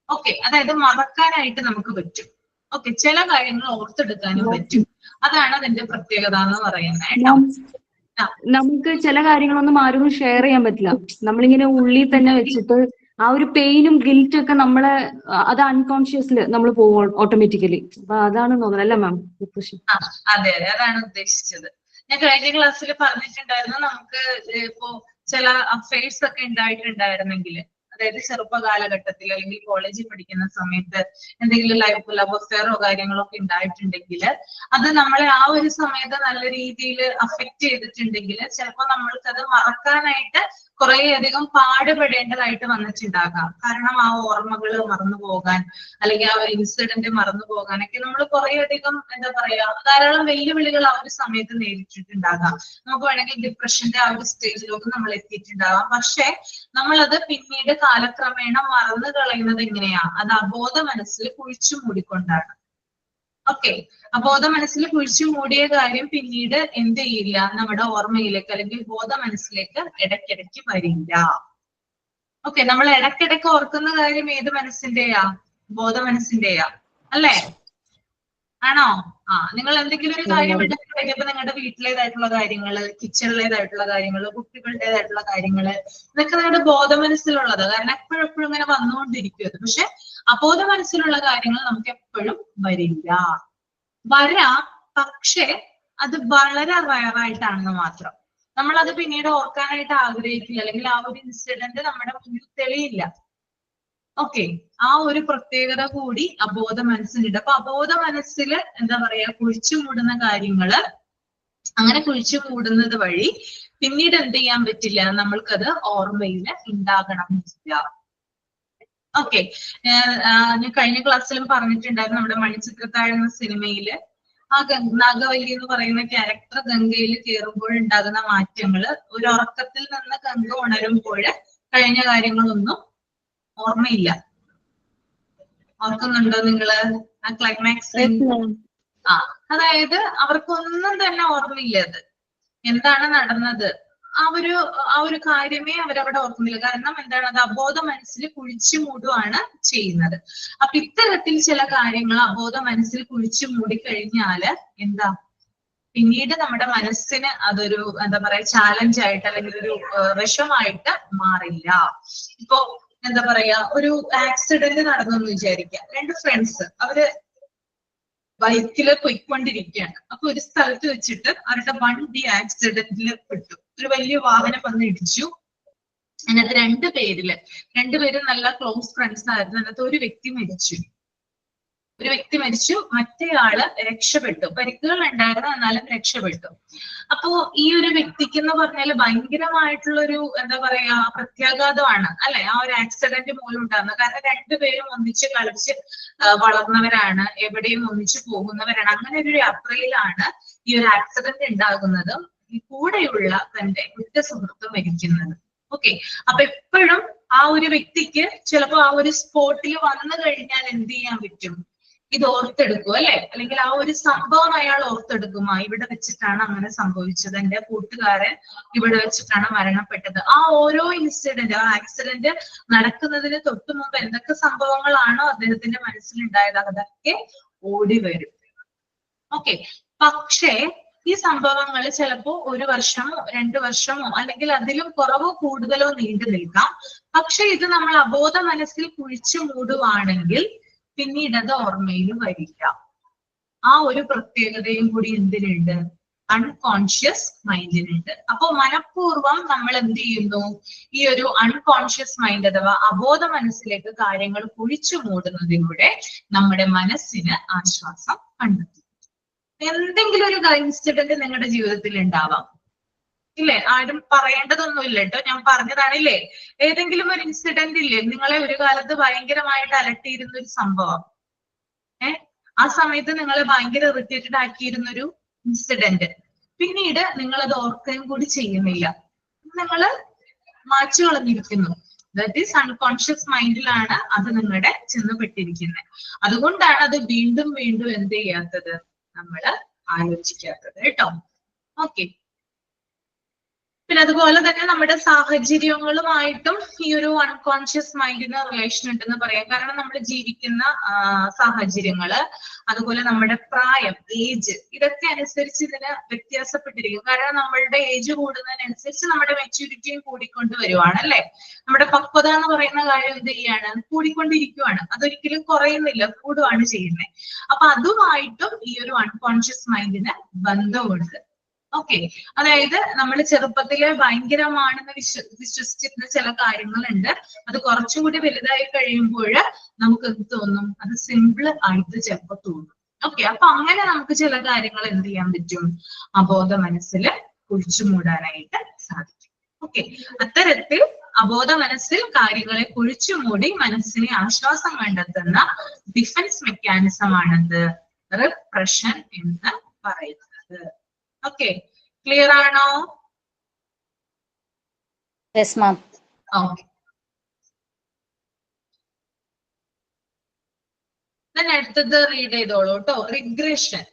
ഓക്കെ, അതായത് മറക്കാനായിട്ട് നമുക്ക് പറ്റും. ഓക്കെ, ചില കാര്യങ്ങൾ ഓർത്തെടുക്കാനും പറ്റും. അതാണ് അതിന്റെ പ്രത്യേകത എന്ന് പറയുന്നത്. നമുക്ക് ചില കാര്യങ്ങളൊന്നും ആരും ഷെയർ ചെയ്യാൻ പറ്റില്ല. നമ്മളിങ്ങനെ ഉള്ളിൽ തന്നെ വെച്ചിട്ട് ആ ഒരു പെയിനും ഗിൽറ്റും ഒക്കെ നമ്മളെ, അത് അൺകോൺഷ്യസിൽ നമ്മൾ പോകും ഓട്ടോമാറ്റിക്കലി. അപ്പൊ അതാണ് തോന്നുന്നത് അല്ലേ മാം? അതെ അതെ, അതാണ് ഉദ്ദേശിച്ചത്. ഞാൻ കഴിഞ്ഞ ക്ലാസ്സിൽ പറഞ്ഞിട്ടുണ്ടായിരുന്നു, നമുക്ക് ഇപ്പോ ചില അഫയേഴ്സ് ഒക്കെ ഉണ്ടായിട്ടുണ്ടായിരുന്നെങ്കിൽ, അതായത് ചെറുപ്പ കാലഘട്ടത്തിൽ അല്ലെങ്കിൽ കോളേജിൽ പഠിക്കുന്ന സമയത്ത് എന്തെങ്കിലും ലവ് അഫെയറോ കാര്യങ്ങളോ ഒക്കെ ഉണ്ടായിട്ടുണ്ടെങ്കിൽ അത് നമ്മളെ ആ ഒരു സമയത്ത് നല്ല രീതിയിൽ അഫക്റ്റ് ചെയ്തിട്ടുണ്ടെങ്കിൽ ചിലപ്പോൾ നമ്മൾക്കത് മറക്കാനായിട്ട് കുറേയധികം പാടുപെടേണ്ടതായിട്ട് വന്നിട്ടുണ്ടാകാം. കാരണം ആ ഓർമ്മകൾ മറന്നു പോകാൻ അല്ലെങ്കിൽ ആ ഒരു ഇൻസിഡന്റ് മറന്നു പോകാനൊക്കെ നമ്മൾ കുറേയധികം എന്താ പറയാ, ധാരാളം വെല്ലുവിളികൾ ആ ഒരു സമയത്ത് നേരിട്ടിട്ടുണ്ടാകാം. നമുക്ക് വേണമെങ്കിൽ ഡിപ്രഷന്റെ ആ ഒരു സ്റ്റേജിലേക്ക് നമ്മൾ എത്തിയിട്ടുണ്ടാകാം. പക്ഷെ നമ്മളത് പിന്നീട് കാലക്രമേണ മറന്നു കളയുന്നത് എങ്ങനെയാ? അത് അബോധ മനസ്സിൽ കുഴിച്ചു മൂടിക്കൊണ്ടാണ്. ഓക്കെ, അബോധ മനസ്സിൽ കുഴിച്ചു മൂടിയ കാര്യം പിന്നീട് എന്ത് ചെയ്യില്ല, നമ്മുടെ ഓർമ്മയിലേക്ക് അല്ലെങ്കിൽ ബോധ മനസ്സിലേക്ക് ഇടയ്ക്കിടയ്ക്ക് വരില്ല. ഓക്കെ, നമ്മൾ ഇടയ്ക്കിടയ്ക്ക് ഓർക്കുന്ന കാര്യം ഏത് മനസ്സിന്റെയാ? ബോധ മനസ്സിന്റെയാ അല്ലേ? ആണോ? നിങ്ങൾ എന്തെങ്കിലും ഒരു കാര്യം ഉണ്ടാക്കി കഴിഞ്ഞപ്പോ നിങ്ങളുടെ വീട്ടിലേതായിട്ടുള്ള കാര്യങ്ങള്, കിച്ചണിലേതായിട്ടുള്ള കാര്യങ്ങള്, കുട്ടികളുടേതായിട്ടുള്ള കാര്യങ്ങള്, ഇതൊക്കെ നിങ്ങളുടെ ബോധ മനസ്സിലുള്ളത്. കാരണം എപ്പോഴും ഇങ്ങനെ വന്നുകൊണ്ടിരിക്കും. പക്ഷെ അബോധ മനസ്സിലുള്ള കാര്യങ്ങൾ നമുക്ക് എപ്പോഴും വരില്ല. വരാം, പക്ഷെ അത് വളരെ റയറായിട്ടാണെന്ന് മാത്രം. നമ്മളത് പിന്നീട് ഓർക്കാനായിട്ട് ആഗ്രഹിക്കില്ല, അല്ലെങ്കിൽ ആ ഒരു ഇൻസിഡന്റ് നമ്മുടെ മുന്നിൽ തെളിയില്ല. ഓക്കെ, ആ ഒരു പ്രത്യേകത കൂടി അബോധ മനസ്സിലുണ്ട്. അപ്പൊ അബോധ മനസ്സിൽ എന്താ പറയാ, കുഴിച്ചു മൂടുന്ന കാര്യങ്ങള്, അങ്ങനെ കുഴിച്ചു മൂടുന്നത് വഴി പിന്നീട് എന്ത് ചെയ്യാൻ പറ്റില്ല, നമ്മൾക്കത് ഓർമ്മയിൽ ഉണ്ടാകണമെന്നില്ല. ഓക്കെ, ഞാൻ കഴിഞ്ഞ ക്ലാസ്സിലും പറഞ്ഞിട്ടുണ്ടായിരുന്നു, നമ്മുടെ മണിച്ചിത്രത്താഴ് എന്ന സിനിമയില് നാഗവല്ലി എന്ന് പറയുന്ന ക്യാരക്ടർ ഗംഗയിൽ കയറുമ്പോൾ ഉണ്ടാകുന്ന മാറ്റങ്ങള്, ഒരു ഉറക്കത്തിൽ നിന്ന് ഗംഗ ഉണരുമ്പോൾ കഴിഞ്ഞ കാര്യങ്ങളൊന്നും ഓർമ്മയില്ല. ഓർക്കുന്നുണ്ടോ നിങ്ങള് ആ ക്ലൈമാക്സ്? ആ, അതായത് അവർക്കൊന്നും തന്നെ ഓർമ്മയില്ല അത് എന്താണ് നടന്നത്. ആ ഒരു കാര്യമേ അവരവിടെ ഓർക്കുന്നില്ല. കാരണം എന്താണ്, അത് അബോധ മനസ്സിൽ കുഴിച്ചു മൂടുകയാണ് ചെയ്യുന്നത്. അപ്പൊ ഇത്തരത്തിൽ ചില കാര്യങ്ങൾ അബോധ മനസ്സിൽ കുഴിച്ചു മൂടിക്കഴിഞ്ഞാല് എന്താ, പിന്നീട് നമ്മുടെ മനസ്സിന് അതൊരു എന്താ പറയാ ചാലഞ്ച് ആയിട്ട് അല്ലെങ്കിൽ ഒരു വിഷമായിട്ട് മാറില്ല. ഇപ്പൊ എന്താ പറയാ, ഒരു ആക്സിഡന്റ് നടന്നു എന്ന് വിചാരിക്കുക. രണ്ട് ഫ്രണ്ട്സ് അവര് ബൈക്കില് പോയിക്കൊണ്ടിരിക്കുകയാണ്. അപ്പൊ ഒരു സ്ഥലത്ത് വെച്ചിട്ട് അവരുടെ വണ്ടി ആക്സിഡന്റിൽ പെട്ടു. ഒരു വലിയ വാഹനം വന്ന് ഇടിച്ചു. അതിനകത്ത് രണ്ടുപേരും നല്ല ക്ലോസ് ഫ്രണ്ട്സ് ആയിരുന്നു. അതിനകത്ത് ഒരു വ്യക്തി മരിച്ചു, മറ്റേയാള് രക്ഷപ്പെട്ടു. പരിക്കുകൾ ഉണ്ടായിരുന്നു, എന്നാലും രക്ഷപ്പെട്ടു. അപ്പോ ഈ ഒരു വ്യക്തിക്ക് എന്ന് പറഞ്ഞാൽ ഭയങ്കരമായിട്ടുള്ള ഒരു എന്താ പറയാ പ്രത്യാഘാതമാണ് അല്ലെ, ആ ഒരു ആക്സിഡന്റ് മൂലം ഉണ്ടാകുന്നത്. കാരണം രണ്ടുപേരും ഒന്നിച്ച് കളിച്ച് വളർന്നവരാണ്, എവിടെയും ഒന്നിച്ച് പോകുന്നവരാണ്. അങ്ങനെ ഒരു യാത്രയിലാണ് ഈ ഒരു ആക്സിഡന്റ് ഉണ്ടാകുന്നതും ഈ കൂടെയുള്ള തന്റെ ഉറ്റ സുഹൃത്ത് മരിക്കുന്നത്. ഓക്കെ, അപ്പൊ എപ്പോഴും ആ ഒരു വ്യക്തിക്ക് ചിലപ്പോ ആ ഒരു സ്പോട്ടിൽ വന്നു കഴിഞ്ഞാൽ എന്ത് ചെയ്യാൻ പറ്റും, ഇത് ഓർത്തെടുക്കും അല്ലെ, അല്ലെങ്കിൽ ആ ഒരു സംഭവം അയാൾ ഓർത്തെടുക്കുമോ, ഇവിടെ വെച്ചിട്ടാണ് അങ്ങനെ സംഭവിച്ചത്, എന്റെ കൂട്ടുകാരൻ ഇവിടെ വെച്ചിട്ടാണ് മരണപ്പെട്ടത്. ആ ഓരോ ഇൻസിഡന്റ്, ആ ആക്സിഡന്റ് നടക്കുന്നതിന് തൊട്ടു മുമ്പ് എന്തൊക്കെ സംഭവങ്ങളാണോ അദ്ദേഹത്തിന്റെ മനസ്സിലുണ്ടായത് അതൊക്കെ ഓടി വരും. ഓക്കെ, പക്ഷേ ഈ സംഭവങ്ങൾ ചിലപ്പോ 1 വർഷമോ 2 വർഷമോ അല്ലെങ്കിൽ അതിലും കുറവോ കൂടുതലോ നീണ്ടു നിൽക്കാം. പക്ഷെ ഇത് നമ്മൾ അബോധ മനസ്സിൽ കുഴിച്ചു മൂടുവാണെങ്കിൽ പിന്നീട് അത് ഓർമ്മയിൽ വരില്ല. ആ ഒരു പ്രത്യേകതയും കൂടി എന്തിനുണ്ട്, അൺകോൺഷ്യസ് മൈൻഡിനുണ്ട്. അപ്പൊ മനഃപൂർവ്വം നമ്മൾ എന്ത് ചെയ്യുന്നു, ഈ ഒരു അൺകോൺഷ്യസ് മൈൻഡ് അഥവാ അബോധ മനസ്സിലേക്ക് കാര്യങ്ങൾ കുഴിച്ചു മൂടുന്നതിലൂടെ നമ്മുടെ മനസ്സിന് ആശ്വാസം കണ്ടെത്തും. എന്തെങ്കിലും ഒരു ഇൻസിഡന്റ് നിങ്ങളുടെ ജീവിതത്തിൽ ഉണ്ടാവാം ഇല്ലേ, ആരും പറയേണ്ടതൊന്നുമില്ല കേട്ടോ, ഞാൻ പറഞ്ഞതാണില്ലേ. ഏതെങ്കിലും ഒരു ഇൻസിഡന്റ് ഇല്ലേ നിങ്ങളെ ഒരു കാലത്ത് ഭയങ്കരമായിട്ട് അലട്ടിയിരുന്ന ഒരു സംഭവം, ആ സമയത്ത് നിങ്ങളെ ഭയങ്കര ഇറിറ്റേറ്റഡ് ആക്കിയിരുന്നൊരു ഇൻസിഡന്റ്, പിന്നീട് നിങ്ങൾ അത് ഓർക്കുകയും കൂടി ചെയ്യുന്നില്ല, നിങ്ങൾ മാച്ചു കളഞ്ഞിരിക്കുന്നു. ദാറ്റ് ഈസ് അൺകോൺഷ്യസ് മൈൻഡിലാണ് അത് നിങ്ങളുടെ ചെന്നുപെട്ടിരിക്കുന്നത്. അതുകൊണ്ടാണ് അത് വീണ്ടും വീണ്ടും എന്ത് ചെയ്യാത്തത്, നമ്മൾ ആലോചിക്കാത്തത് കേട്ടോ. ഓക്കെ, പിന്നെ അതുപോലെ തന്നെ നമ്മുടെ സാഹചര്യങ്ങളുമായിട്ടും ഈ ഒരു അൺകോൺഷ്യസ് മൈൻഡിന് റിലേഷൻ ഉണ്ടെന്ന് പറയാം. കാരണം നമ്മൾ ജീവിക്കുന്ന സാഹചര്യങ്ങള്, അതുപോലെ നമ്മുടെ പ്രായം, ഏജ്, ഇതൊക്കെ അനുസരിച്ച് ഇതിന് വ്യത്യാസപ്പെട്ടിരിക്കും. കാരണം നമ്മളുടെ ഏജ് കൂടുന്നതിനനുസരിച്ച് നമ്മുടെ മെച്യൂരിറ്റിയും കൂടിക്കൊണ്ട് വരുവാണ് അല്ലെ. നമ്മുടെ പക്വത എന്ന് പറയുന്ന കാര്യം എന്ത് ചെയ്യാണ്, കൂടിക്കൊണ്ടിരിക്കുവാണ്. അതൊരിക്കലും കുറയുന്നില്ല, കൂടുകയാണ് ചെയ്യുന്നത്. അപ്പൊ അതുമായിട്ടും ഈ ഒരു അൺകോൺഷ്യസ് മൈൻഡിന് ബന്ധമുണ്ട്. ഓക്കെ, അതായത് നമ്മൾ ചെറുപ്പത്തിലെ ഭയങ്കരമാണെന്ന് വിശ്വസിച്ചിരുന്ന ചില കാര്യങ്ങളുണ്ട്. അത് കുറച്ചും കൂടി വലുതായി കഴിയുമ്പോൾ നമുക്ക് എന്ത് തോന്നും, അത് സിമ്പിൾ ആയിട്ട് ചിലപ്പോൾ തോന്നും. ഓക്കെ, അപ്പൊ അങ്ങനെ നമുക്ക് ചില കാര്യങ്ങൾ എന്ത് ചെയ്യാൻ പറ്റും, അബോധ മനസ്സിൽ കുഴിച്ചു മൂടാനായിട്ട് സാധിക്കും. ഓക്കെ, അത്തരത്തിൽ അബോധ മനസ്സിൽ കാര്യങ്ങളെ കുഴിച്ചു മൂടി മനസ്സിനെ ആശ്വാസം കണ്ടെത്തുന്ന ഡിഫൻസ് മെക്കാനിസം ആണത് റിപ്രഷൻ എന്ന് പറയുന്നത്. ഓക്കെ, ക്ലിയർ ആണോ? Yes ma'am. ഓക്കെ, അടുത്തത് റീഡ് ചെയ്തോളൂ കേട്ടോ. റിഗ്രഷൻ.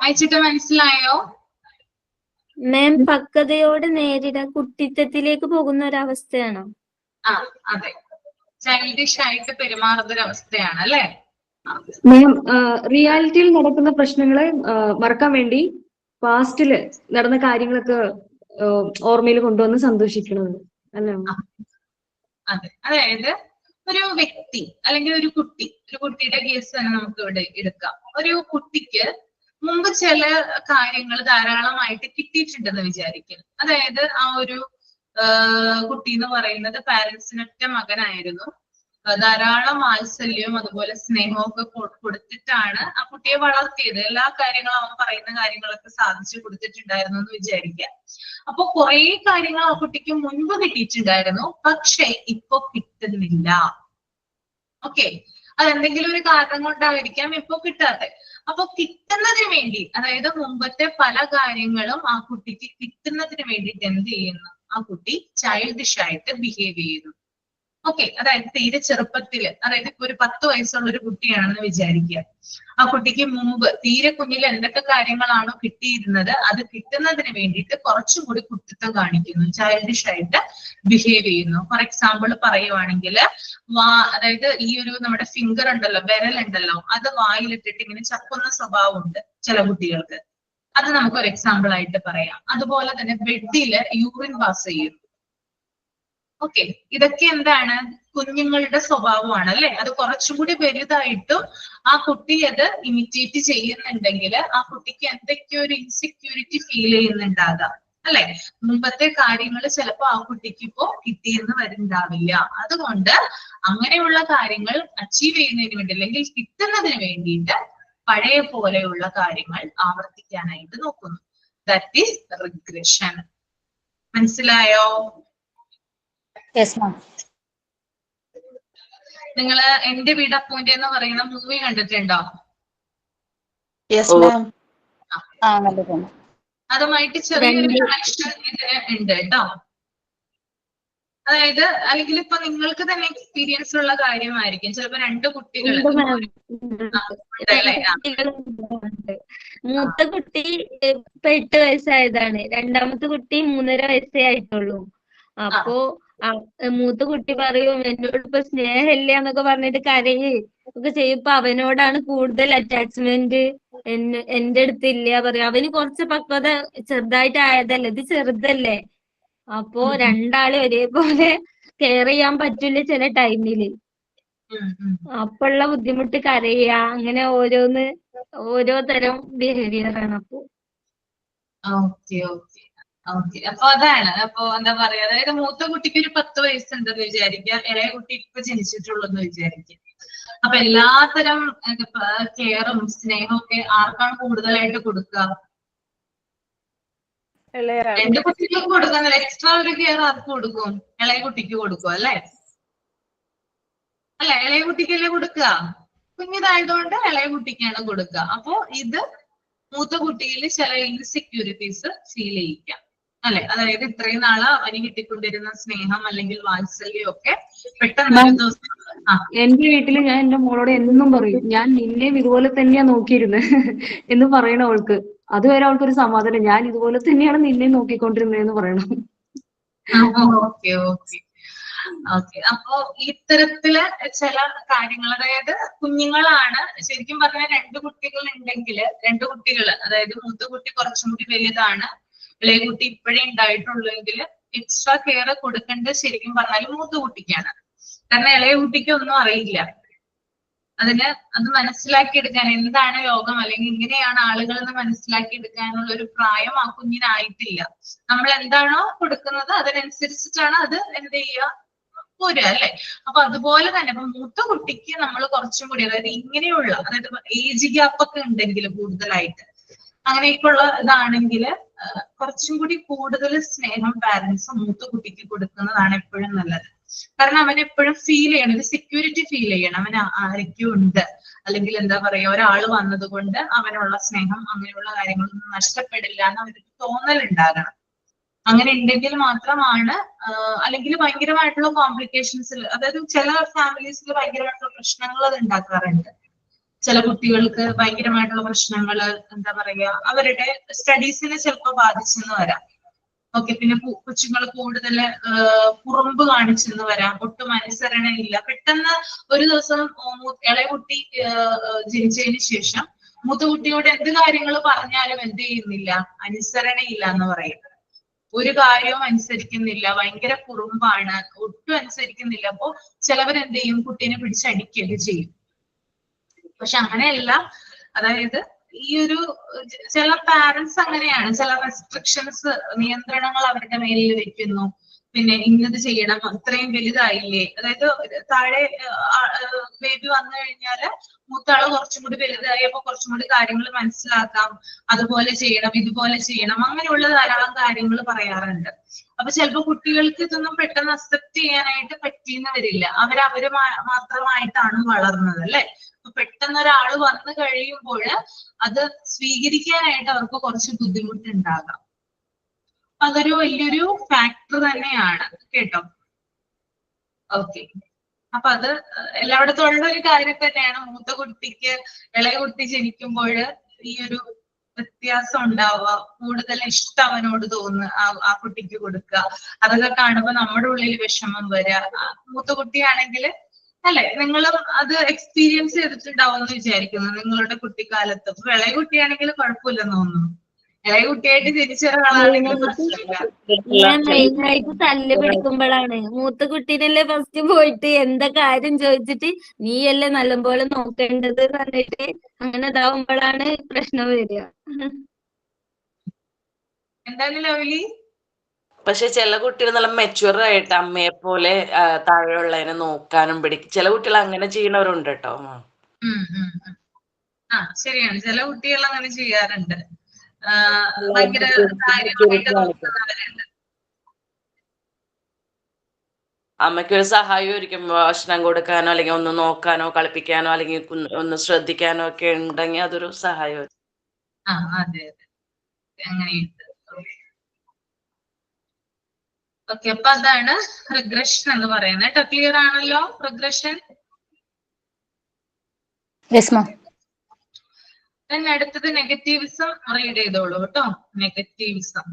അയച്ചിട്ട് മനസ്സിലായോ? മാം, പക്വതയോടെ നേരിടാൻ കുട്ടിത്തത്തിലേക്ക് പോകുന്ന ഒരവസ്ഥയാണോ? ആ അതെ, ചൈൽഡിഷ് ആയിട്ട് പെരുമാറുന്ന ഒരു അവസ്ഥയാണ് അല്ലെ? മാം, റിയാലിറ്റിയിൽ നടക്കുന്ന പ്രശ്നങ്ങളെ മറക്കാൻ വേണ്ടി പാസ്റ്റില് നടന്ന കാര്യങ്ങളൊക്കെ ഓർമ്മയിൽ കൊണ്ടുവന്ന് സന്തോഷിക്കുന്നത് അല്ലേ? അതെ, അതായത് ഒരു വ്യക്തി അല്ലെങ്കിൽ ഒരു കുട്ടിയുടെ കേസ് തന്നെ നമുക്ക് ഇവിടെ എടുക്കാം. ഒരു കുട്ടിക്ക് മുമ്പ് ചില കാര്യങ്ങൾ ധാരാളമായിട്ട് കിട്ടിയിട്ടുണ്ടെന്ന് വിചാരിക്കും. അതായത് ആ ഒരു കുട്ടി എന്ന് പറയുന്നത് പാരന്റ്സിനൊറ്റ മകനായിരുന്നു. ധാരാളം വാത്സല്യവും അതുപോലെ സ്നേഹവും ഒക്കെ കൊടുത്തിട്ടാണ് ആ കുട്ടിയെ വളർത്തിയത്. എല്ലാ കാര്യങ്ങളും അവൻ പറയുന്ന കാര്യങ്ങളൊക്കെ സാധിച്ചു കൊടുത്തിട്ടുണ്ടായിരുന്നു എന്ന് വിചാരിക്കാം. അപ്പൊ കുറെ കാര്യങ്ങൾ ആ കുട്ടിക്ക് മുൻപ് കിട്ടിയിട്ടുണ്ടായിരുന്നു, പക്ഷെ ഇപ്പൊ കിട്ടുന്നില്ല. ഓക്കെ, അതെന്തെങ്കിലും ഒരു കാരണം കൊണ്ടായിരിക്കാം ഇപ്പൊ കിട്ടാതെ. അപ്പൊ കിട്ടുന്നതിന് വേണ്ടി, അതായത് മുമ്പത്തെ പല കാര്യങ്ങളും ആ കുട്ടിക്ക് കിട്ടുന്നതിന് വേണ്ടിയിട്ട് എന്ത് ചെയ്യുന്നു? ആ കുട്ടി ചൈൽഡിഷ് ആയിട്ട് ബിഹേവ് ചെയ്യുന്നു. ഓക്കെ, അതായത് തീരെ ചെറുപ്പത്തില്, അതായത് ഇപ്പൊ ഒരു 10 വയസ്സുള്ള ഒരു കുട്ടിയാണെന്ന് വിചാരിക്കുക. ആ കുട്ടിക്ക് മുമ്പ് തീരെ കുഞ്ഞിൽ എന്തൊക്കെ കാര്യങ്ങളാണോ കിട്ടിയിരുന്നത് അത് കിട്ടുന്നതിന് വേണ്ടിയിട്ട് കുറച്ചും കൂടി കുട്ടിത്തം കാണിക്കുന്നു, ചൈൽഡിഷ് ആയിട്ട് ബിഹേവ് ചെയ്യുന്നു. ഫോർ എക്സാമ്പിൾ പറയുവാണെങ്കിൽ, അതായത് ഈ ഒരു നമ്മുടെ ഫിംഗർ ഉണ്ടല്ലോ, വിരലുണ്ടല്ലോ, അത് വായിലിട്ടിട്ട് ഇങ്ങനെ ചപ്പുന്ന സ്വഭാവമുണ്ട് ചില കുട്ടികൾക്ക്. അത് നമുക്കൊരു എക്സാമ്പിൾ ആയിട്ട് പറയാം. അതുപോലെ തന്നെ ബെഡില് യൂറിൻ പാസ് ചെയ്യുന്നു. ഓക്കെ, ഇതൊക്കെ എന്താണ്? കുഞ്ഞുങ്ങളുടെ സ്വഭാവമാണ് അല്ലെ? അത് കുറച്ചും കൂടി വലുതായിട്ടും ആ കുട്ടി അത് ഇമിറ്റേറ്റ് ചെയ്യുന്നുണ്ടെങ്കിൽ ആ കുട്ടിക്ക് എന്തൊക്കെയോ ഒരു ഇൻസെക്യൂരിറ്റി ഫീൽ ചെയ്യുന്നുണ്ടാകാം അല്ലെ? മുമ്പത്തെ കാര്യങ്ങൾ ചിലപ്പോ ആ കുട്ടിക്ക് ഇപ്പോ കിട്ടിയെന്ന് വരുന്നുണ്ടാവില്ല. അതുകൊണ്ട് അങ്ങനെയുള്ള കാര്യങ്ങൾ അച്ചീവ് ചെയ്യുന്നതിന് വേണ്ടി അല്ലെങ്കിൽ കിട്ടുന്നതിന് വേണ്ടിയിട്ട് പഴയ പോലെയുള്ള കാര്യങ്ങൾ ആവർത്തിക്കാനായിട്ട് നോക്കുന്നു. That is regression. മനസ്സിലായോ? നിങ്ങള് എന്റെ വീട് അപ്പൂന്റെ എന്ന് പറയുന്ന മൂവി കണ്ടിട്ടുണ്ടോ? അതുമായിട്ട് ചെറിയൊരു കണക്ഷൻ ഇതിന് ഉണ്ട് കേട്ടോ. അതായത് അല്ലെങ്കിൽ ഇപ്പൊ നിങ്ങൾക്ക് തന്നെ എക്സ്പീരിയൻസ് ഉള്ള കാര്യമായിരിക്കും. ചിലപ്പോ 2 കുട്ടികൾ മൂത്ത കുട്ടി ഇപ്പൊ 8 വയസ്സായതാണ്, രണ്ടാമത്തെ കുട്ടി 3.5 വയസ്സേ ആയിട്ടുള്ളൂ. അപ്പൊ മൂത്ത കുട്ടി പറയും എന്നോട് ഇപ്പൊ സ്നേഹമില്ല എന്നൊക്കെ പറഞ്ഞിട്ട് കരയേ ഒക്കെ ചെയ്യും. ഇപ്പൊ അവനോടാണ് കൂടുതൽ അറ്റാച്ച്മെന്റ്, എന്റെ അടുത്തില്ല പറയും. അവന് കുറച്ച് പക്വത ചെറുതായിട്ട് ആയതല്ലേ, ഇത് ചെറുതല്ലേ. അപ്പൊ രണ്ടാളെ ഒരേപോലെ കെയർ ചെയ്യാൻ പറ്റില്ല ചില ടൈമില്. അപ്പോഴുള്ള ബുദ്ധിമുട്ട് കരയുക, അങ്ങനെ ഓരോ തരം ബിഹേവിയർ ആണ്. അപ്പൊ അപ്പൊ അതാണ്. അപ്പൊ എന്താ പറയാ, അതായത് മൂത്ത കുട്ടിക്ക് ഒരു 10 വയസ്സുണ്ടെന്ന് വിചാരിക്കുക, ഇളയ കുട്ടി ഇപ്പൊ ജനിച്ചിട്ടുള്ളൂ എന്ന് വിചാരിക്കുക. അപ്പൊ എല്ലാത്തരം കെയറും സ്നേഹവും ഒക്കെ ആർക്കാണ് കൂടുതലായിട്ട് കൊടുക്കുക? 2 കുട്ടികൾക്ക് കൊടുക്കുന്നില്ല, എക്സ്ട്രാ ഒരു കെയർ ആർക്ക് കൊടുക്കും? ഇളയ കുട്ടിക്ക് കൊടുക്കും അല്ലെ? ഇളയ കുട്ടിക്കല്ലേ കൊടുക്കുക? കുഞ്ഞിതായതുകൊണ്ട് ഇളയ കുട്ടിക്കാണ് കൊടുക്കുക. അപ്പോ ഇത് മൂത്ത കുട്ടിയിൽ ചില ഇൻസെക്യൂരിറ്റീസ് ഫീൽ ചെയ്യിക്കാം അല്ലെ? അതായത് ഇത്രയും നാള് അവന് കിട്ടിക്കൊണ്ടിരുന്ന സ്നേഹം അല്ലെങ്കിൽ വാത്സല്യം ഒക്കെ പെട്ടെന്ന് ഒരു ദിവസം എന്റെ വീട്ടില് ഞാൻ എന്റെ മോളോട് എന്നും പറയും, ഞാൻ നിന്നെയും ഇതുപോലെ തന്നെയാ നോക്കിയിരുന്നത് എന്ന് പറയണ അവൾക്ക്. അതുവരെ അവൾക്കൊരു സമാധാനം, ഞാൻ ഇതുപോലെ തന്നെയാണ് നിന്നെ നോക്കിക്കൊണ്ടിരുന്നതെന്ന് പറയണം. ഓക്കെ, അപ്പോ ഇത്തരത്തില് ചില കാര്യങ്ങൾ, അതായത് കുഞ്ഞുങ്ങളാണ് ശരിക്കും പറഞ്ഞാൽ 2 കുട്ടികൾ ഉണ്ടെങ്കിൽ 2 കുട്ടികൾ, അതായത് മൂത്ത കുട്ടി കുറച്ചും കൂടി വലുതാണ്, ഇളയ കുട്ടി ഇപ്പോഴേ ഉണ്ടായിട്ടുള്ളൂ എങ്കിൽ എക്സ്ട്രാ കെയർ കൊടുക്കേണ്ടത് ശരിക്കും പറഞ്ഞാൽ മൂത്ത കുട്ടിക്കാണ്. കാരണം ഇളയ കുട്ടിക്ക് ഒന്നും അറിയില്ല. അത് മനസ്സിലാക്കിയെടുക്കാൻ എന്താണ് രോഗം അല്ലെങ്കിൽ ഇങ്ങനെയാണ് ആളുകൾ എന്ന് മനസ്സിലാക്കിയെടുക്കാനുള്ള ഒരു പ്രായം ആ കുഞ്ഞിനായിട്ടില്ല. നമ്മൾ എന്താണോ കൊടുക്കുന്നത് അതിനനുസരിച്ചിട്ടാണ് അത് എന്ത് ചെയ്യുക പോരുക അല്ലെ. അപ്പൊ അതുപോലെ തന്നെ ഇപ്പൊ മൂത്ത കുട്ടിക്ക് നമ്മൾ കുറച്ചും കൂടി അതായത് ഇങ്ങനെയുള്ള അതായത് ഏജ് ഗ്യാപ്പ് ഒക്കെ ഉണ്ടെങ്കിൽ കൂടുതലായിട്ട് അങ്ങനെയൊക്കെയുള്ള ഇതാണെങ്കിൽ കുറച്ചും കൂടി കൂടുതൽ സ്നേഹം പാരന്റ്സ് മൂത്ത കുട്ടിക്ക് കൊടുക്കുന്നതാണ് എപ്പോഴും നല്ലത്. കാരണം അവൻ എപ്പോഴും ഫീൽ ചെയ്യണം, ഒരു സെക്യൂരിറ്റി ഫീൽ ചെയ്യണം, അവൻ ആരൊക്കെയോ ഉണ്ട് അല്ലെങ്കിൽ എന്താ പറയാ ഒരാള് വന്നത് കൊണ്ട് അവനുള്ള സ്നേഹം അങ്ങനെയുള്ള കാര്യങ്ങളൊന്നും നഷ്ടപ്പെടില്ല എന്ന് അവർക്ക് തോന്നലുണ്ടാകണം. അങ്ങനെ ഉണ്ടെങ്കിൽ മാത്രമാണ് അല്ലെങ്കിൽ ഭയങ്കരമായിട്ടുള്ള കോംപ്ലിക്കേഷൻസിൽ അതായത് ചില ഫാമിലീസിൽ ഭയങ്കരമായിട്ടുള്ള പ്രശ്നങ്ങൾ അത് ഉണ്ടാക്കാറുണ്ട്. ചില കുട്ടികൾക്ക് ഭയങ്കരമായിട്ടുള്ള പ്രശ്നങ്ങൾ എന്താ പറയാ അവരുടെ സ്റ്റഡീസിനെ ചിലപ്പോൾ ബാധിച്ചെന്ന് വരാം. ഓക്കെ, പിന്നെ കൊച്ചുങ്ങൾ കൂടുതൽ കുറുമ്പ് കാണിച്ചെന്ന് വരാം, ഒട്ടും അനുസരണയില്ല. പെട്ടെന്ന് ഒരു ദിവസം ഇളയ കുട്ടി ജനിച്ചതിന് ശേഷം മൂത്ത കുട്ടിയോട് എന്ത് കാര്യങ്ങൾ പറഞ്ഞാലും എന്ത് ചെയ്യുന്നില്ല, അനുസരണയില്ല എന്ന് പറയുന്നത്. ഒരു കാര്യവും അനുസരിക്കുന്നില്ല, ഭയങ്കര കുറുമ്പാണ്, ഒട്ടും അനുസരിക്കുന്നില്ല. അപ്പോ ചിലവരെന്ത് ചെയ്യും, കുട്ടീനെ പിടിച്ചടിക്കുകയൊക്കെ ചെയ്യും. പക്ഷെ അങ്ങനെയല്ല, അതായത് ഈ ഒരു ചില പാരന്റ്സ് അങ്ങനെയാണ്, ചില റെസ്ട്രിക്ഷൻസ് നിയന്ത്രണങ്ങൾ അവരുടെ മേലിൽ വെക്കുന്നു. പിന്നെ ഇന്നത് ചെയ്യണം, അത്രയും വലുതായില്ലേ, അതായത് താഴെ ബേബി വന്നു കഴിഞ്ഞാല് മൂത്താള് കുറച്ചും കൂടി വലുതായി അപ്പൊ കുറച്ചും കൂടി കാര്യങ്ങൾ മനസ്സിലാക്കാം, അതുപോലെ ചെയ്യണം ഇതുപോലെ ചെയ്യണം, അങ്ങനെയുള്ള ധാരാളം കാര്യങ്ങൾ പറയാറുണ്ട്. അപ്പൊ ചിലപ്പോ കുട്ടികൾക്ക് ഇതൊന്നും പെട്ടെന്ന് അക്സെപ്റ്റ് ചെയ്യാനായിട്ട് പറ്റിയെന്ന് വരില്ല. അവര് മാത്രമായിട്ടാണ് വളർന്നത് അല്ലെ. അപ്പൊ പെട്ടെന്ന് ഒരാള് വന്നു കഴിയുമ്പോൾ അത് സ്വീകരിക്കാനായിട്ട് അവർക്ക് കുറച്ച് ബുദ്ധിമുട്ടുണ്ടാകാം. അതൊരു വലിയൊരു ഫാക്ടർ തന്നെയാണ് കേട്ടോ. ഓക്കെ, അപ്പൊ അത് എല്ലായിടത്തും ഉള്ള ഒരു കാര്യം തന്നെയാണ്. മൂത്ത കുട്ടിക്ക് ഇളയ കുട്ടി ജനിക്കുമ്പോൾ ഈ ഒരു വ്യത്യാസം ഉണ്ടാവുക, കൂടുതൽ ഇഷ്ടം അവനോട് തോന്നുക, ആ കുട്ടിക്ക് കൊടുക്കുക, അതൊക്കെ കാണുമ്പോൾ നമ്മുടെ ഉള്ളിൽ വിഷമം വരിക. മൂത്ത കുട്ടിയാണെങ്കിൽ അല്ലെ, നിങ്ങളും അത് എക്സ്പീരിയൻസ് ചെയ്തിട്ടുണ്ടാവും എന്ന് വിചാരിക്കുന്നു നിങ്ങളുടെ കുട്ടിക്കാലത്ത്. അപ്പൊ ഇളയ കുട്ടിയാണെങ്കിൽ കുഴപ്പമില്ലെന്ന് തോന്നുന്നു. ഇളയ കുട്ടിയായിട്ട് ജനിച്ച ഒരാളാണെങ്കിൽ പ്രശ്നമില്ല. ഞാൻ മെയിനായിട്ട് തല്ല് പിടിക്കുമ്പോഴാണ് മൂത്ത കുട്ടീനല്ലേ ഫസ്റ്റ് പോയിട്ട് എന്താ കാര്യം ചോദിച്ചിട്ട് നീയല്ലേ നല്ലപോലെ നോക്കേണ്ടത് പറഞ്ഞിട്ട് അങ്ങനെ ഇതാവുമ്പോഴാണ് പ്രശ്നം വരിക. എന്താണ് ലവ്ലി? പക്ഷെ ചില കുട്ടികൾ നല്ല മെച്യൂർ ആയിട്ട് അമ്മയെ പോലെ താഴെയുള്ളതിനെ നോക്കാനും പിടിക്കും. ചില കുട്ടികൾ അങ്ങനെ ചെയ്യുന്നവരുണ്ട് കേട്ടോ. ശരിയാണ്, ചില കുട്ടികൾ അങ്ങനെ ചെയ്യാറുണ്ട്, ഭയങ്കര കാര്യമായിട്ട് നോക്കുന്നവരുണ്ട്. അമ്മയ്ക്കൊരു സഹായമായിരിക്കും ഭക്ഷണം കൊടുക്കാനോ അല്ലെങ്കിൽ ഒന്ന് നോക്കാനോ കളിപ്പിക്കാനോ അല്ലെങ്കിൽ ഒന്ന് ശ്രദ്ധിക്കാനോ ഒക്കെ ഉണ്ടെങ്കിൽ അതൊരു സഹായമായിരിക്കും. അതെ അതെ, അങ്ങനെയുണ്ട്. ഓക്കെ, അപ്പൊ അതാണ് റിഗ്രഷൻ എന്ന് പറയുന്നത് കേട്ടോ. ക്ലിയർ ആണല്ലോ റിഗ്രഷൻ? അടുത്തത് നെഗറ്റീവിസം റീഡ് ചെയ്തോളൂ കേട്ടോ. നെഗറ്റീവിസം.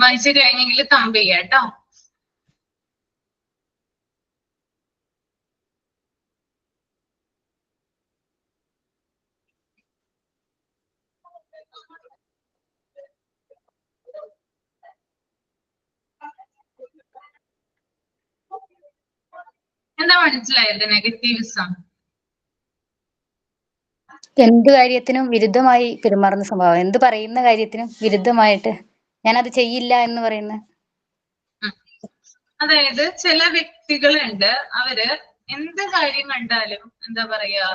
വായിച്ചു കഴിഞ്ഞെങ്കിൽ തമ്പ് ചെയ്യാം കേട്ടോ. എന്താ മനസ്സിലായത് നെഗറ്റീവിസം? എന്ത് കാര്യത്തിനും വിരുദ്ധമായി പെരുമാറുന്ന സ്വഭാവം, എന്ത് പറയുന്ന കാര്യത്തിനും വിരുദ്ധമായിട്ട് ഞാൻ അത് ചെയ്യില്ല എന്ന് പറയുന്ന. അതായത് ചില വ്യക്തികളുണ്ട്, അവര് എന്ത് കാര്യം കണ്ടാലും എന്താ പറയാ,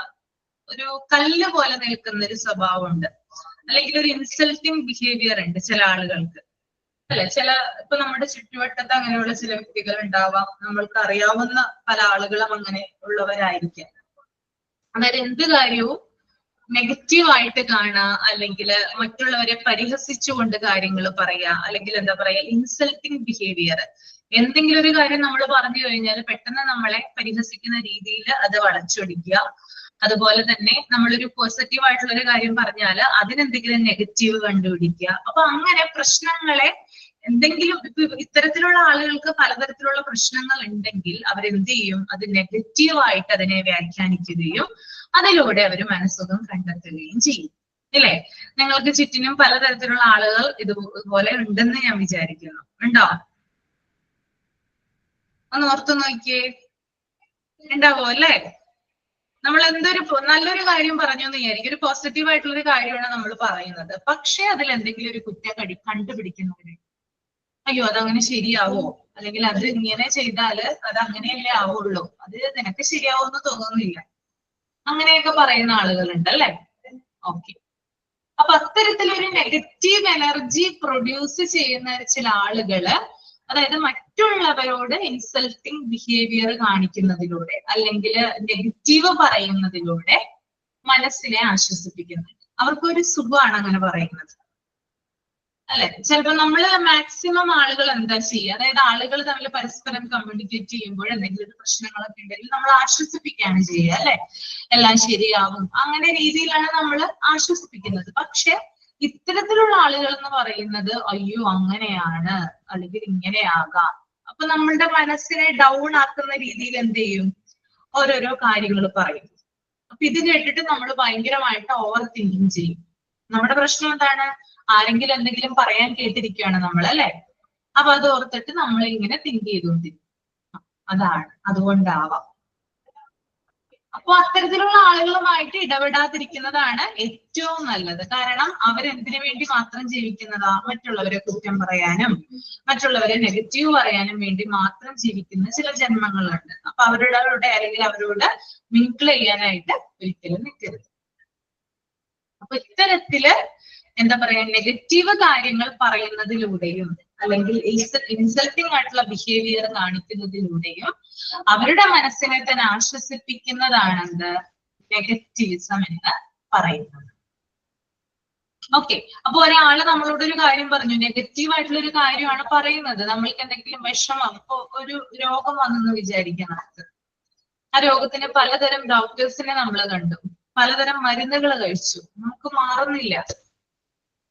ഒരു കല്ല് പോലെ നിൽക്കുന്ന ഒരു സ്വഭാവമുണ്ട്, അല്ലെങ്കിൽ ഒരു ഇൻസൾട്ടിങ് ബിഹേവിയർ ഉണ്ട് ചില ആളുകൾക്ക് അല്ലെ. ചില ഇപ്പൊ നമ്മുടെ ചുറ്റുവട്ടത്ത് അങ്ങനെയുള്ള ചില വ്യക്തികൾ ഉണ്ടാവാം, നമ്മൾക്ക് അറിയാവുന്ന പല ആളുകളും അങ്ങനെ ഉള്ളവരായിരിക്കാം. അതായത് എന്ത് കാര്യവും നെഗറ്റീവായിട്ട് കാണുക, അല്ലെങ്കിൽ മറ്റുള്ളവരെ പരിഹസിച്ചുകൊണ്ട് കാര്യങ്ങൾ പറയുക, അല്ലെങ്കിൽ എന്താ പറയാ ഇൻസൾട്ടിങ് ബിഹേവിയർ. എന്തെങ്കിലും ഒരു കാര്യം നമ്മൾ പറഞ്ഞു കഴിഞ്ഞാൽ പെട്ടെന്ന് നമ്മളെ പരിഹസിക്കുന്ന രീതിയിൽ അത് വളച്ചൊടിക്കുക. അതുപോലെ തന്നെ നമ്മളൊരു പോസിറ്റീവ് ആയിട്ടുള്ള ഒരു കാര്യം പറഞ്ഞാൽ അതിനെന്തെങ്കിലും നെഗറ്റീവ് കണ്ടുപിടിക്കുക. അപ്പൊ അങ്ങനെ പ്രശ്നങ്ങളെ എന്തെങ്കിലും ഇത്തരത്തിലുള്ള ആളുകൾക്ക് പലതരത്തിലുള്ള പ്രശ്നങ്ങൾ ഉണ്ടെങ്കിൽ അവരെന്ത് ചെയ്യും, അത് നെഗറ്റീവായിട്ട് അതിനെ വ്യാഖ്യാനിക്കുകയും അതിലൂടെ അവർ മനസ്സുഖം കണ്ടെത്തുകയും ചെയ്യും. ഇല്ലേ? നിങ്ങൾക്ക് ചുറ്റിനും പലതരത്തിലുള്ള ആളുകൾ ഇതുപോലെ ഉണ്ടെന്ന് ഞാൻ വിചാരിക്കുന്നു. ഉണ്ടോ? ഒന്ന് ഓർത്തു നോക്കിയേ. ഉണ്ടാവോ അല്ലേ? നമ്മൾ എന്തൊരു നല്ലൊരു കാര്യം പറഞ്ഞു എന്ന് വിചാരിക്കും, ഒരു പോസിറ്റീവ് ആയിട്ടുള്ള ഒരു കാര്യമാണ് നമ്മൾ പറയുന്നത്, പക്ഷെ അതിൽ എന്തെങ്കിലും ഒരു കുറ്റം കണ്ടുപിടിക്കുന്നവര്, അയ്യോ അതങ്ങനെ ശരിയാവോ, അല്ലെങ്കിൽ അത് ഇങ്ങനെ ചെയ്താല് അത് അങ്ങനെയല്ലേ ആവുള്ളൂ, അത് നിനക്ക് ശരിയാവുമെന്ന് തോന്നുന്നില്ല, അങ്ങനെയൊക്കെ പറയുന്ന ആളുകളുണ്ട് അല്ലെ. ഓക്കെ, അപ്പൊ അത്തരത്തിലൊരു നെഗറ്റീവ് എനർജി പ്രൊഡ്യൂസ് ചെയ്യുന്ന ചില ആളുകള്, അതായത് മറ്റുള്ളവരോട് ഇൻസൾട്ടിങ് ബിഹേവിയർ കാണിക്കുന്നതിലൂടെ അല്ലെങ്കിൽ നെഗറ്റീവ് പറയുന്നതിലൂടെ മനസ്സിനെ ആശ്വസിപ്പിക്കുന്നുണ്ട്. അവർക്കൊരു സുഖമാണ് അങ്ങനെ പറയുന്നത് അല്ലെ. ചിലപ്പോൾ നമ്മൾ മാക്സിമം ആളുകൾ എന്താ ചെയ്യുക, അതായത് ആളുകൾ തമ്മിൽ പരസ്പരം കമ്മ്യൂണിക്കേറ്റ് ചെയ്യുമ്പോൾ എന്തെങ്കിലും പ്രശ്നങ്ങളൊക്കെ ഉണ്ടെങ്കിൽ നമ്മൾ ആശ്വസിപ്പിക്കുകയാണ് ചെയ്യുക അല്ലെ. എല്ലാം ശരിയാവും അങ്ങനെ രീതിയിലാണ് നമ്മൾ ആശ്വസിപ്പിക്കുന്നത്. പക്ഷെ ഇത്തരത്തിലുള്ള ആളുകൾ എന്ന് പറയുന്നത് അയ്യോ അങ്ങനെയാണ് അല്ലെങ്കിൽ ഇങ്ങനെയാകാം, അപ്പൊ നമ്മളുടെ മനസ്സിനെ ഡൗൺ ആക്കുന്ന രീതിയിൽ എന്ത് ചെയ്യും, ഓരോരോ കാര്യങ്ങൾ പറയും. അപ്പൊ ഇത് കേട്ടിട്ട് നമ്മൾ ഭയങ്കരമായിട്ട് ഓവർ തിങ്കിങ് ചെയ്യും. നമ്മുടെ പ്രശ്നം എന്താണ്, ആരെങ്കിലും എന്തെങ്കിലും പറയാൻ കേട്ടിരിക്കുകയാണ് നമ്മൾ അല്ലെ. അപ്പൊ അത് ഓർത്തിട്ട് നമ്മൾ ഇങ്ങനെ തിങ്ക് ചെയ്തുകൊണ്ടിരിക്കും. അതാണ്, അതുകൊണ്ടാവാം. അപ്പൊ അത്തരത്തിലുള്ള ആളുകളുമായിട്ട് ഇടപെടാതിരിക്കുന്നതാണ് ഏറ്റവും നല്ലത്. കാരണം അവരെന്തിനു വേണ്ടി മാത്രം ജീവിക്കുന്നതാ, മറ്റുള്ളവരെ കുറ്റം പറയാനും മറ്റുള്ളവരെ നെഗറ്റീവ് പറയാനും വേണ്ടി മാത്രം ജീവിക്കുന്ന ചില ജന്മങ്ങളുണ്ട്. അപ്പൊ അവരുടെ അല്ലെങ്കിൽ അവരോട് മിങ്കിൾ ചെയ്യാനായിട്ട് ഒരിക്കലും നിൽക്കരുത്. അപ്പൊ ഇത്തരത്തില് എന്താ പറയാ നെഗറ്റീവ് കാര്യങ്ങൾ പറയുന്നതിലൂടെയും അല്ലെങ്കിൽ ഇൻസൾട്ടിങ് ആയിട്ടുള്ള ബിഹേവിയർ കാണിക്കുന്നതിലൂടെയും അവരുടെ മനസ്സിനെ തന്നെ ആശ്വസിപ്പിക്കുന്നതാണ് എന്ത്, നെഗറ്റിവിസം എന്ന് പറയുന്നത്. ഓക്കെ, അപ്പൊ ഒരാള് നമ്മളോട് ഒരു കാര്യം പറഞ്ഞു, നെഗറ്റീവ് ആയിട്ടുള്ള ഒരു കാര്യമാണ് പറയുന്നത്, നമ്മൾക്ക് എന്തെങ്കിലും വിഷമം, ഇപ്പൊ ഒരു രോഗം വന്നെന്ന് വിചാരിക്കാം, നമുക്ക് ആ രോഗത്തിന് പലതരം ഡോക്ടേഴ്സിനെ നമ്മൾ കണ്ടു, പലതരം മരുന്നുകൾ കഴിച്ചു, നമുക്ക് മാറുന്നില്ല.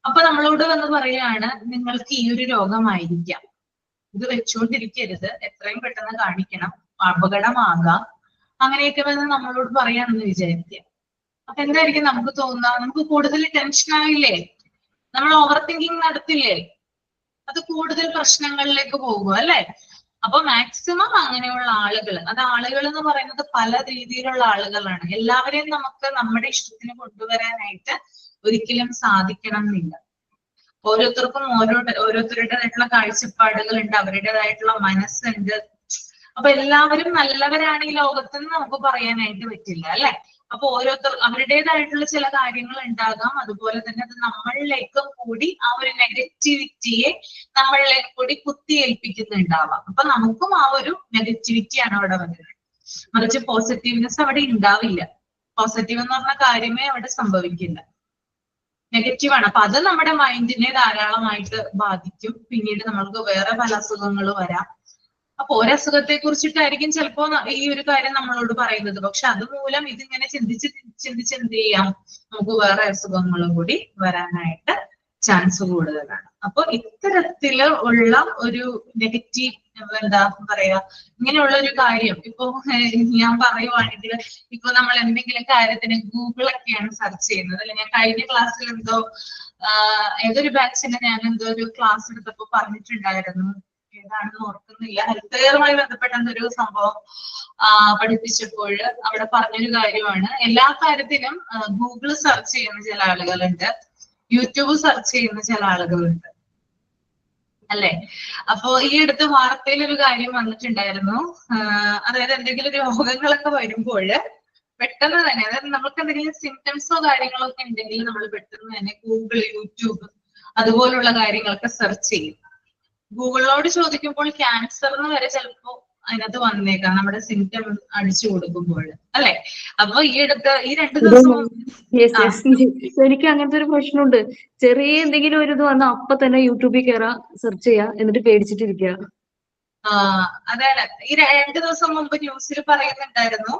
അപ്പൊ നമ്മളോട് വന്ന് പറയാണ് നിങ്ങൾക്ക് ഈ ഒരു രോഗമായിരിക്കാം, ഇത് വെച്ചുകൊണ്ടിരിക്കരുത്, എത്രയും പെട്ടെന്ന് കാണിക്കണം, അപകടമാകാം, അങ്ങനെയൊക്കെ വന്ന് നമ്മളോട് പറയാണെന്ന് വിചാരിക്കുക. അപ്പൊ എന്തായിരിക്കും നമുക്ക് തോന്നുക, നമുക്ക് കൂടുതൽ ടെൻഷൻ ആവില്ലേ, നമ്മൾ ഓവർ തിങ്കിങ് നടത്തില്ലേ, അത് കൂടുതൽ പ്രശ്നങ്ങളിലേക്ക് പോകും അല്ലെ. അപ്പൊ മാക്സിമം അങ്ങനെയുള്ള ആളുകൾ, അത് ആളുകൾ എന്ന് പറയുന്നത് പല രീതിയിലുള്ള ആളുകളാണ്, എല്ലാവരെയും നമുക്ക് നമ്മുടെ ഇഷ്ടത്തിന് കൊണ്ടുവരാനായിട്ട് ഒരിക്കലും സാധിക്കണം എന്നില്ല. ഓരോരുത്തർക്കും ഓരോരുത്തരുടേതായിട്ടുള്ള കാഴ്ചപ്പാടുകളുണ്ട്, അവരുടേതായിട്ടുള്ള മനസ്സുണ്ട്. അപ്പൊ എല്ലാവരും നല്ലവരാണ് ഈ ലോകത്തെന്ന് നമുക്ക് പറയാനായിട്ട് പറ്റില്ല അല്ലെ. അപ്പൊ ഓരോരുത്തർ അവരുടേതായിട്ടുള്ള ചില കാര്യങ്ങൾ ഉണ്ടാകാം, അതുപോലെ തന്നെ അത് നമ്മളിലേക്കും കൂടി ആ ഒരു നെഗറ്റിവിറ്റിയെ നമ്മളിലേക്ക് കൂടി കുത്തിയേൽപ്പിക്കുന്നുണ്ടാവാം. അപ്പൊ നമുക്കും ആ ഒരു നെഗറ്റിവിറ്റിയാണ് അവിടെ വരുന്നത്, മറിച്ച് പോസിറ്റീവ്നെസ് അവിടെ ഉണ്ടാവില്ല. പോസിറ്റീവ് എന്ന് പറഞ്ഞ കാര്യമേ അവിടെ സംഭവിക്കില്ല, നെഗറ്റീവാണ്. അപ്പൊ അത് നമ്മുടെ മൈൻഡിനെ ധാരാളമായിട്ട് ബാധിക്കും. പിന്നീട് നമ്മൾക്ക് വേറെ പല അസുഖങ്ങൾ വരാം. അപ്പൊ ഒരസുഖത്തെ കുറിച്ചിട്ടായിരിക്കും ചിലപ്പോ ഈ ഒരു കാര്യം നമ്മളോട് പറയുന്നത്, പക്ഷെ അതുമൂലം ഇതിങ്ങനെ ചിന്തിച്ച് എന്ത് ചെയ്യാം, നമുക്ക് വേറെ അസുഖങ്ങളും കൂടി വരാനായിട്ട് ചാൻസ് കൂടുതലാണ്. അപ്പൊ ഇത്തരത്തില് ഉള്ള ഒരു നെഗറ്റീവ് എന്താ പറയാ, ഇങ്ങനെയുള്ള ഒരു കാര്യം ഇപ്പൊ ഞാൻ പറയുവാണെങ്കിൽ, ഇപ്പൊ നമ്മൾ എന്തെങ്കിലും കാര്യത്തിന് ഗൂഗിളൊക്കെയാണ് സെർച്ച് ചെയ്യുന്നത് അല്ലെ. ഞാൻ കഴിഞ്ഞ ക്ലാസ്സിൽ എന്തോ ഏതൊരു ബാച്ചിന് ഞാൻ എന്തോ ഒരു ക്ലാസ് എടുത്തപ്പോ പറഞ്ഞിട്ടുണ്ടായിരുന്നു, ഏതാണെന്ന് ഓർക്കുന്നില്ല, ഹെൽത്ത് കെയറുമായി ബന്ധപ്പെട്ട എന്തൊരു സംഭവം പഠിപ്പിച്ചപ്പോൾ അവിടെ പറഞ്ഞൊരു കാര്യമാണ്, എല്ലാ കാര്യത്തിനും ഗൂഗിൾ സെർച്ച് ചെയ്യുന്ന ചില ആളുകളുണ്ട്, യൂട്യൂബ് സെർച്ച് ചെയ്യുന്ന ചില ആളുകളുണ്ട് അല്ലെ. അപ്പോ ഈ അടുത്ത് വാർത്തയിൽ ഒരു കാര്യം വന്നിട്ടുണ്ടായിരുന്നു, അതായത് എന്തെങ്കിലും രോഗങ്ങളൊക്കെ വരുമ്പോൾ പെട്ടെന്ന് തന്നെ, അതായത് നമുക്ക് എന്തെങ്കിലും സിംറ്റംസോ കാര്യങ്ങളോ ഒക്കെ ഉണ്ടെങ്കിൽ നമ്മൾ പെട്ടെന്ന് തന്നെ ഗൂഗിൾ, യൂട്യൂബ് അതുപോലുള്ള കാര്യങ്ങളൊക്കെ സെർച്ച് ചെയ്യും. ഗൂഗിളിനോട് ചോദിക്കുമ്പോൾ ക്യാൻസർ എന്ന് വരെ ചിലപ്പോ അതിനകത്ത് വന്നേക്കാം നമ്മുടെ സിംറ്റം അടിച്ചു കൊടുക്കുമ്പോൾ അല്ലെ. അപ്പൊ ഈ അടുത്ത് ഈ 2 ദിവസം എനിക്ക് അങ്ങനത്തെ ഒരു പ്രശ്നമുണ്ട്. ചെറിയ എന്തെങ്കിലും ഒരു ഇത് വന്നാൽ അപ്പൊ തന്നെ യൂട്യൂബിൽ കയറാ, സെർച്ച് ചെയ്യാ, എന്നിട്ട് പേടിച്ചിട്ടിരിക്കുക. അതാണ് ഈ 2 ദിവസം മുമ്പ് ന്യൂസിൽ പറയുന്നുണ്ടായിരുന്നു,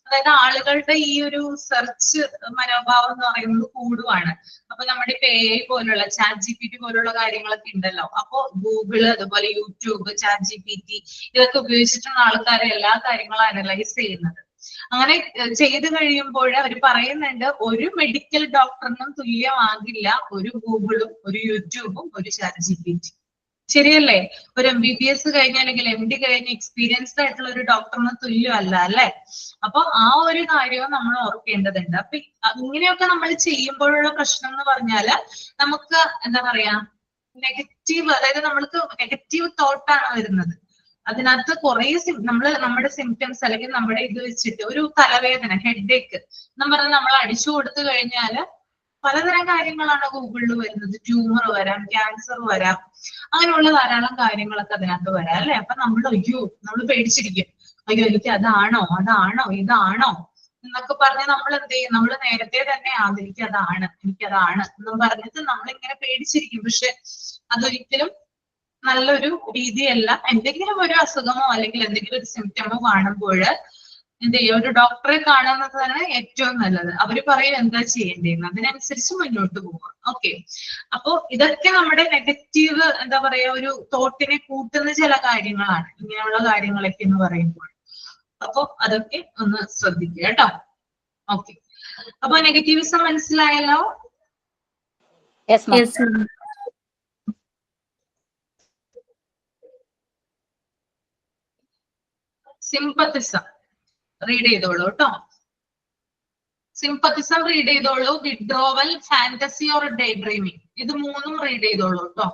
അതായത് ആളുകളുടെ ഈ ഒരു സെർച്ച് മനോഭാവം എന്ന് പറയുന്നത് കൂടുവാണ്. അപ്പൊ നമ്മുടെ ഇപ്പൊ AI പോലുള്ള ChatGPT പോലുള്ള കാര്യങ്ങളൊക്കെ ഉണ്ടല്ലോ, അപ്പൊ ഗൂഗിള് അതുപോലെ യൂട്യൂബ്, ChatGPT ഇതൊക്കെ ഉപയോഗിച്ചിട്ടാണ് ആൾക്കാരെ എല്ലാ കാര്യങ്ങളും അനലൈസ് ചെയ്യുന്നത്. അങ്ങനെ ചെയ്ത് കഴിയുമ്പോൾ അവർ പറയുന്നുണ്ട്, ഒരു മെഡിക്കൽ ഡോക്ടറിനും തുല്യമാകില്ല ഒരു ഗൂഗിളും ഒരു യൂട്യൂബും ഒരു ChatGPT. ശരിയല്ലേ? ഒരു MBBS കഴിഞ്ഞ അല്ലെങ്കിൽ MD കഴിഞ്ഞ എക്സ്പീരിയൻസ്ഡ് ആയിട്ടുള്ള ഒരു ഡോക്ടറിന് തുല്യമല്ല അല്ലെ. അപ്പൊ ആ ഒരു കാര്യവും നമ്മൾ ഓർക്കേണ്ടതുണ്ട്. അപ്പൊ ഇങ്ങനെയൊക്കെ നമ്മൾ ചെയ്യുമ്പോഴുള്ള പ്രശ്നം എന്ന് പറഞ്ഞാല് നമുക്ക് എന്താ പറയാ, നെഗറ്റീവ്, അതായത് നമ്മൾക്ക് നെഗറ്റീവ് തോട്ടാണ് വരുന്നത്. അതിനകത്ത് കുറെ നമ്മുടെ സിംറ്റംസ് അല്ലെങ്കിൽ നമ്മുടെ ഇത് വെച്ചിട്ട് ഒരു തലവേദന, ഹെഡേക്ക് എന്ന് പറഞ്ഞാൽ നമ്മൾ അടിച്ചു കൊടുത്തു കഴിഞ്ഞാല് പലതരം കാര്യങ്ങളാണ് ഗൂഗിളിൽ വരുന്നത്. ട്യൂമർ വരാം, ക്യാൻസർ വരാം, അങ്ങനെയുള്ള ധാരാളം കാര്യങ്ങളൊക്കെ അതിനകത്ത് വരാം അല്ലെ. അപ്പൊ നമ്മൾ പേടിച്ചിരിക്കും, അയ്യോ എനിക്ക് അതാണോ ഇതാണോ എന്നൊക്കെ പറഞ്ഞ് നമ്മൾ എന്ത് ചെയ്യും, നമ്മൾ നേരത്തെ തന്നെ എനിക്കതാണ് എന്നും പറഞ്ഞിട്ട് നമ്മളിങ്ങനെ പേടിച്ചിരിക്കും. പക്ഷെ അതൊരിക്കലും നല്ലൊരു രീതിയല്ല. എന്തെങ്കിലും ഒരു അസുഖമോ അല്ലെങ്കിൽ എന്തെങ്കിലും ഒരു സിംറ്റമോ കാണുമ്പോൾ എന്ത് ചെയ്യുക, ഒരു ഡോക്ടറെ കാണുന്നതാണ് ഏറ്റവും നല്ലത്. അവര് പറയും എന്താ ചെയ്യേണ്ടതെന്ന്, അതിനനുസരിച്ച് മുന്നോട്ട് പോവുക. ഓക്കെ, അപ്പോ ഇതൊക്കെ നമ്മുടെ നെഗറ്റീവ് എന്താ പറയാ, ഒരു തോട്ടിനെ കൂട്ടുന്ന ചില കാര്യങ്ങളാണ് ഇങ്ങനെയുള്ള കാര്യങ്ങളൊക്കെ എന്ന് പറയുമ്പോൾ. അപ്പൊ അതൊക്കെ ഒന്ന് ശ്രദ്ധിക്കുക കേട്ടോ. ഓക്കെ, അപ്പൊ നെഗറ്റീവിസം മനസ്സിലായല്ലോ? സിംപത്തിസം റീഡ് ചെയ്തോളൂ കേട്ടോ. സിംപത്തിസം റീഡ് ചെയ്തോളൂ, withdrawal, fantasy or day dreaming, ഇത് 3ഉം റീഡ് ചെയ്തോളൂ കേട്ടോ.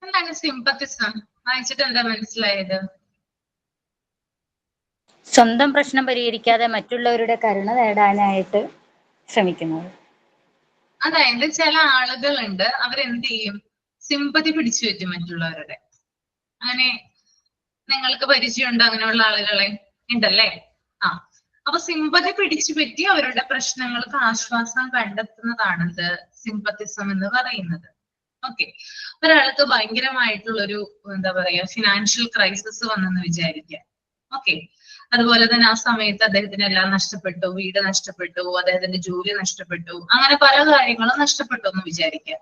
എന്താണ് സിമ്പത്തിസം? വായിച്ചിട്ട് എന്താ മനസ്സിലായത്? സ്വന്തം പ്രശ്നം പരിഹരിക്കാതെ മറ്റുള്ളവരുടെ കരുണ നേടാനായിട്ട് ശ്രമിക്കുന്നത്. അതായത് ചില ആളുകളുണ്ട്, അവരെന്ത് ചെയ്യും, സിമ്പതി പിടിച്ചു പറ്റും മറ്റുള്ളവരുടെ. അങ്ങനെ നിങ്ങൾക്ക് പരിചയമുണ്ടോ അങ്ങനെയുള്ള ആളുകളെ? ഉണ്ടല്ലേ? ആ, അപ്പൊ സിമ്പതി പിടിച്ചു പറ്റി അവരുടെ പ്രശ്നങ്ങൾക്ക് ആശ്വാസം കണ്ടെത്തുന്നതാണിത് സിമ്പത്തിസം എന്ന് പറയുന്നത്. ഓക്കെ, ഒരാൾക്ക് ഭയങ്കരമായിട്ടുള്ളൊരു എന്താ പറയാ ഫിനാൻഷ്യൽ ക്രൈസിസ് വന്നെന്ന് വിചാരിക്കുക. ഓക്കെ, അതുപോലെ തന്നെ ആ സമയത്ത് അദ്ദേഹത്തിന് എല്ലാം നഷ്ടപ്പെട്ടു, വീട് നഷ്ടപ്പെട്ടു, അദ്ദേഹത്തിന്റെ ജോലി നഷ്ടപ്പെട്ടു, അങ്ങനെ പല കാര്യങ്ങളും നഷ്ടപ്പെട്ടു എന്ന് വിചാരിക്കുക.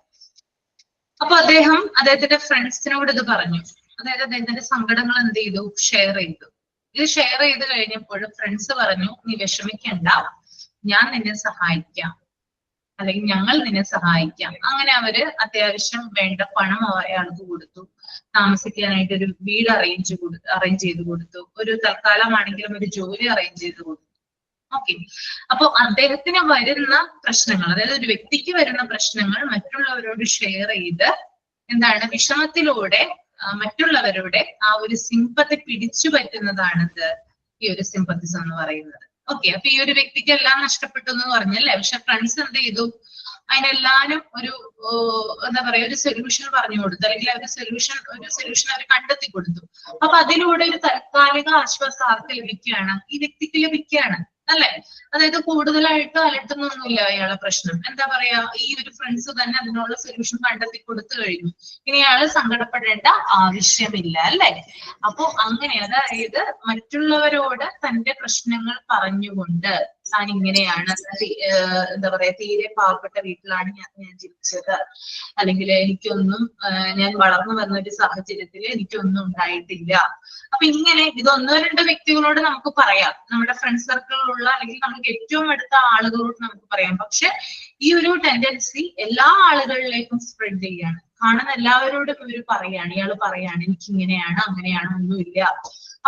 അപ്പൊ അദ്ദേഹത്തിന്റെ ഫ്രണ്ട്സിനോട് ഇത് പറഞ്ഞു. അതായത് അദ്ദേഹത്തിന്റെ സങ്കടങ്ങൾ എന്ത് ചെയ്തു, ഷെയർ ചെയ്തു. ഇത് ഷെയർ ചെയ്ത് കഴിഞ്ഞപ്പോൾ ഫ്രണ്ട്സ് പറഞ്ഞു, നീ വിഷമിക്കണ്ട, ഞാൻ നിന്നെ സഹായിക്കാം, അല്ലെങ്കിൽ ഞങ്ങൾ നിന്നെ സഹായിക്കാം. അങ്ങനെ അവര് അത്യാവശ്യം വേണ്ട പണം അയാൾക്ക് കൊടുത്തു, താമസിക്കാനായിട്ട് ഒരു വീട് അറേഞ്ച് ചെയ്ത് കൊടുത്തു, ഒരു തൽക്കാലമാണെങ്കിലും ഒരു ജോലി അറേഞ്ച് ചെയ്ത് കൊടുത്തു. ഓക്കെ, അപ്പൊ അദ്ദേഹത്തിന് വരുന്ന പ്രശ്നങ്ങൾ, അതായത് ഒരു വ്യക്തിക്ക് വരുന്ന പ്രശ്നങ്ങൾ മറ്റുള്ളവരോട് ഷെയർ ചെയ്ത് എന്താണ് വിഷമത്തിലൂടെ മറ്റുള്ളവരുടെ ആ ഒരു സിമ്പത്തി പിടിച്ചു പറ്റുന്നതാണിത് ഈ ഒരു സിമ്പത്തിസം എന്ന് പറയുന്നത്. ഓക്കെ, അപ്പൊ ഈ ഒരു വ്യക്തിക്ക് എല്ലാം നഷ്ടപ്പെട്ടു എന്ന് പറഞ്ഞല്ലേ, പക്ഷെ ഫ്രണ്ട്സ് എന്ത് ചെയ്തു, അതിനെല്ലാരും ഒരു എന്താ പറയാ ഒരു സൊല്യൂഷൻ പറഞ്ഞു കൊടുത്തു, അല്ലെങ്കിൽ ഒരു സൊല്യൂഷൻ അവർ കണ്ടെത്തി കൊടുത്തു. അപ്പൊ അതിലൂടെ ഒരു താൽക്കാലിക ആശ്വാസം ആർക്ക് ലഭിക്കുകയാണ്, ഈ വ്യക്തിക്ക് ലഭിക്കുകയാണ് അല്ലെ. അതായത് കൂടുതലായിട്ട് അലട്ടുന്നൊന്നുമില്ല അയാളെ പ്രശ്നം. എന്താ പറയാ, ഈ ഒരു ഫ്രണ്ട്സ് തന്നെ അതിനുള്ള സൊല്യൂഷൻ കണ്ടെത്തി കൊടുത്തു കഴിഞ്ഞു. ഇനി അയാൾ സങ്കടപ്പെടേണ്ട ആവശ്യമില്ല അല്ലെ. അപ്പൊ അങ്ങനെ അതായത് മറ്റുള്ളവരോട് തന്റെ പ്രശ്നങ്ങൾ പറഞ്ഞുകൊണ്ട് താൻ ഇങ്ങനെയാണ്, എന്താ പറയാ തീരെ പാവപ്പെട്ട വീട്ടിലാണ് ഞാൻ ജനിച്ചത്, അല്ലെങ്കിൽ എനിക്കൊന്നും ഞാൻ വളർന്നു വന്ന ഒരു സാഹചര്യത്തിൽ എനിക്കൊന്നും ഉണ്ടായിട്ടില്ല. അപ്പൊ ഇങ്ങനെ ഇതൊന്നോ രണ്ടോ വ്യക്തികളോട് നമുക്ക് പറയാം, നമ്മുടെ ഫ്രണ്ട് സർക്കിളിലുള്ള അല്ലെങ്കിൽ നമുക്ക് ഏറ്റവും അടുത്ത ആളുകളോട് നമുക്ക് പറയാം. പക്ഷെ ഈ ഒരു ടെൻഡൻസി എല്ലാ ആളുകളിലേക്കും സ്പ്രെഡ് ചെയ്യാണ്. കാണുന്ന എല്ലാവരോടും ഇവര് പറയാണ്, ഇയാള് പറയാണ് എനിക്ക് ഇങ്ങനെയാണ് അങ്ങനെയാണ് ഒന്നുമില്ല.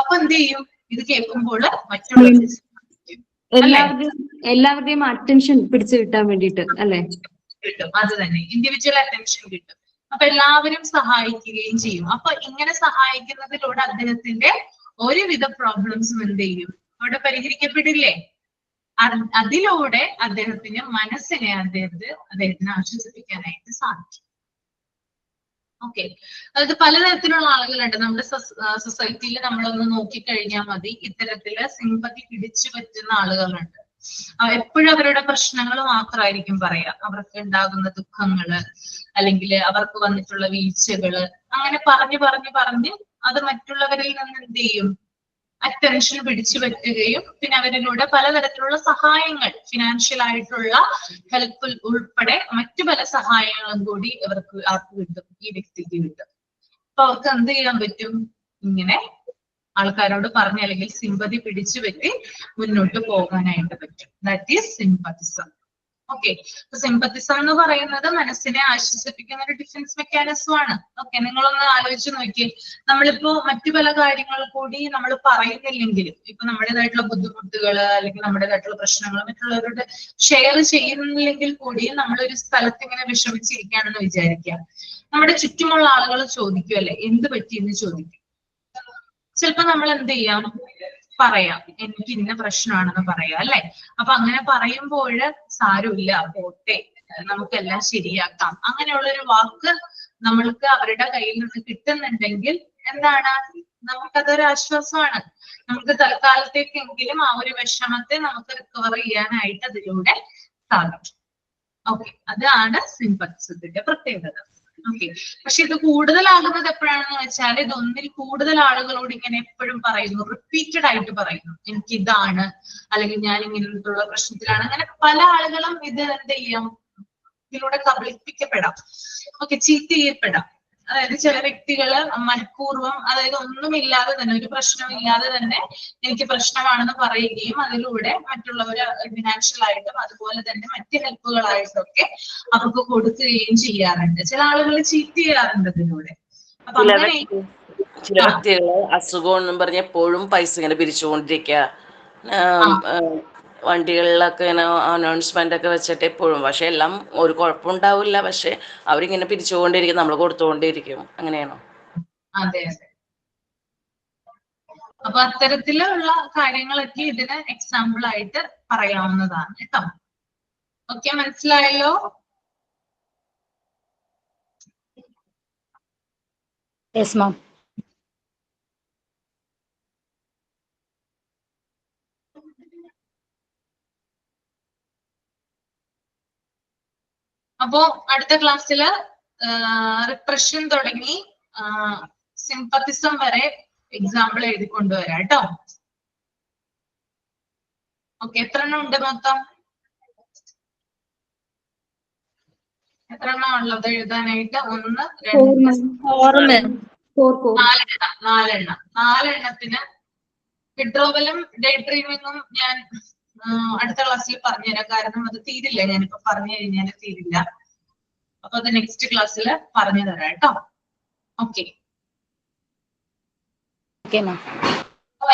അപ്പൊ എന്ത് ചെയ്യും, ഇത് കേൾക്കുമ്പോൾ മറ്റുള്ളവർ എല്ലാവരുടെയും അറ്റൻഷൻ പിടിച്ചു കിട്ടാൻ വേണ്ടിയിട്ട് അല്ലെ കിട്ടും. അത് തന്നെ, ഇൻഡിവിജ്വൽ അറ്റൻഷൻ കിട്ടും. അപ്പൊ എല്ലാവരും സഹായിക്കുകയും ചെയ്യും. അപ്പൊ ഇങ്ങനെ സഹായിക്കുന്നതിലൂടെ അദ്ദേഹത്തിന്റെ ഒരുവിധ പ്രോബ്ലംസും എന്ത് ചെയ്യും, അവിടെ പരിഹരിക്കപ്പെടില്ലേ. അതിലൂടെ അദ്ദേഹത്തിന് മനസ്സിനെ അദ്ദേഹത്തിന് ആശ്വസിപ്പിക്കാനായിട്ട് സാധിക്കും. ഓക്കെ, അതായത് പലതരത്തിലുള്ള ആളുകളുണ്ട് നമ്മുടെ സൊസൈറ്റിയിൽ. നമ്മളൊന്ന് നോക്കിക്കഴിഞ്ഞാൽ മതി, ഇത്തരത്തില് സിമ്പതി പിടിച്ചു പറ്റുന്ന ആളുകളുണ്ട്. എപ്പോഴും അവരുടെ പ്രശ്നങ്ങൾ മാത്രമായിരിക്കും പറയാ, അവർക്ക് ഉണ്ടാകുന്ന ദുഃഖങ്ങള് അല്ലെങ്കിൽ അവർക്ക് വന്നിട്ടുള്ള വീഴ്ചകള്, അങ്ങനെ പറഞ്ഞ് അത് മറ്റുള്ളവരിൽ നിന്ന് എന്ത് ചെയ്യും, അറ്റൻഷൻ പിടിച്ചു പറ്റുകയും പിന്നെ അവരിലൂടെ പലതരത്തിലുള്ള സഹായങ്ങൾ, ഫിനാൻഷ്യൽ ആയിട്ടുള്ള ഹെൽപ്പ് ഉൾപ്പെടെ മറ്റു പല സഹായങ്ങളും കൂടി ആർക്ക് കിട്ടും, ഈ വ്യക്തിക്ക് കിട്ടും. അപ്പൊ അവർക്ക് എന്ത് ചെയ്യാൻ പറ്റും, ഇങ്ങനെ ആൾക്കാരോട് പറഞ്ഞ് അല്ലെങ്കിൽ സിമ്പതി പിടിച്ചു പറ്റി മുന്നോട്ട് പോകാനായിട്ട് പറ്റും. That is sympathism. Okay, sympathism എന്ന് പറയുന്നത് മനസ്സിനെ ആശ്വസിപ്പിക്കുന്ന ഒരു ഡിഫൻസ് മെക്കാനിസം ആണ്. ഓക്കെ, നിങ്ങളൊന്ന് ആലോചിച്ച് നോക്കിയേ, നമ്മളിപ്പോ മറ്റു പല കാര്യങ്ങൾ കൂടി നമ്മൾ പറയുന്നില്ലെങ്കിലും, ഇപ്പൊ നമ്മുടേതായിട്ടുള്ള ബുദ്ധിമുട്ടുകൾ അല്ലെങ്കിൽ നമ്മുടേതായിട്ടുള്ള പ്രശ്നങ്ങൾ മറ്റുള്ളവരോട് ഷെയർ ചെയ്യുന്നില്ലെങ്കിൽ കൂടി നമ്മളൊരു സ്ഥലത്ത് ഇങ്ങനെ വിഷമിച്ചിരിക്കുകയാണെന്ന് വിചാരിക്കുക, നമ്മുടെ ചുറ്റുമുള്ള ആളുകൾ ചോദിക്കുമല്ലേ എന്ത് പറ്റിയെന്ന് ചോദിക്കും. ചിലപ്പോ നമ്മൾ എന്ത് ചെയ്യാം, പറയാം എനിക്ക് ഇന്ന പ്രശ്നമാണെന്ന് പറയാം അല്ലെ. അപ്പൊ അങ്ങനെ പറയുമ്പോൾ സാരമില്ല പോട്ടെ നമുക്കെല്ലാം ശരിയാക്കാം അങ്ങനെയുള്ളൊരു വാക്ക് നമ്മൾക്ക് അവരുടെ കയ്യിൽ നിന്ന് കിട്ടുന്നുണ്ടെങ്കിൽ എന്താണ്, നമുക്കതൊരു ആശ്വാസമാണ്. നമുക്ക് തൽക്കാലത്തേക്കെങ്കിലും ആ ഒരു വിഷമത്തെ നമുക്ക് റിക്കവർ ചെയ്യാനായിട്ട് അതിലൂടെ സാധിക്കും. ഓക്കെ, അതാണ് സിമ്പത്തിസത്തിന്റെ പ്രത്യേകത. ഓക്കെ, പക്ഷെ ഇത് കൂടുതലാകുന്നത് എപ്പോഴാണെന്ന് വെച്ചാൽ, ഇത് ഒന്നിൽ കൂടുതൽ ആളുകളോട് ഇങ്ങനെ എപ്പോഴും പറയുന്നു, റിപ്പീറ്റഡ് ആയിട്ട് പറയുന്നു എനിക്ക് ഇതാണ്, അല്ലെങ്കിൽ ഞാൻ ഇങ്ങനത്തുള്ള പ്രശ്നത്തിലാണ്. അങ്ങനെ പല ആളുകളും ഇത് എന്ത് ചെയ്യാം, ഇതിലൂടെ കബളിപ്പിക്കപ്പെടാം. Okay, cheat ചെയ്യപ്പെടാം. അതായത് ചില വ്യക്തികള് മനഃപൂർവ്വം, അതായത് ഒന്നുമില്ലാതെ തന്നെ, ഒരു പ്രശ്നമില്ലാതെ തന്നെ എനിക്ക് പ്രശ്നമാണെന്ന് പറയുകയും അതിലൂടെ മറ്റുള്ളവര് ഫിനാൻഷ്യൽ ആയിട്ടും അതുപോലെ തന്നെ മറ്റ് ഹെൽപ്പുകളായിട്ടൊക്കെ അവർക്ക് കൊടുക്കുകയും ചെയ്യാറുണ്ട്. ചില ആളുകൾ ചീറ്റ് ചെയ്യാറുണ്ട് ഇതിലൂടെ. അപ്പൊ അങ്ങനെ ചില വ്യക്തികള് അസുഖം എന്നും പറഞ്ഞ് എപ്പോഴും പൈസ ഇങ്ങനെ പിരിച്ചുകൊണ്ടിരിക്കുക, വണ്ടികളിലൊക്കെ ഇങ്ങനെ അനൗൺസ്മെന്റ് ഒക്കെ വെച്ചിട്ട് എപ്പോഴും, പക്ഷെ എല്ലാം ഒരു കുഴപ്പമുണ്ടാവില്ല, പക്ഷെ അവരിങ്ങനെ പിരിച്ചുകൊണ്ടിരിക്കും, നമ്മൾ കൊടുത്തുകൊണ്ടിരിക്കും. അങ്ങനെയാണോ? അതെ അതെ. അപ്പൊ അത്തരത്തിലുള്ള കാര്യങ്ങളൊക്കെ ഇതിന് എക്സാമ്പിൾ ആയിട്ട് പറയാവുന്നതാണ് കേട്ടോ. ഓക്കെ, മനസ്സിലായല്ലോ? Yes ma'am. അപ്പോ അടുത്ത ക്ലാസ്സില് റിപ്രഷൻ തുടങ്ങി സിംപത്തിസം വരെ എക്സാമ്പിൾ എഴുതി കൊണ്ടുവരാം കേട്ടോ. ഓക്കെ, എത്ര എണ്ണം ഉണ്ട് മൊത്തം? എത്ര എണ്ണം ഉള്ളത് എഴുതാനായിട്ട്? 1 2 നാലെണ്ണത്തിന് വിഡ്രോവലും ഡേ ഡ്രീമിങ്ങും ഞാൻ അടുത്ത ക്ലാസ്സിൽ പറഞ്ഞുതരാം. കാരണം അത് തീരില്ല, ഞാനിപ്പോ പറഞ്ഞു കഴിഞ്ഞാൽ തീരില്ല. അപ്പൊ അത് നെക്സ്റ്റ് ക്ലാസ്സിൽ പറഞ്ഞു തരാം കേട്ടോ. ഓക്കെ,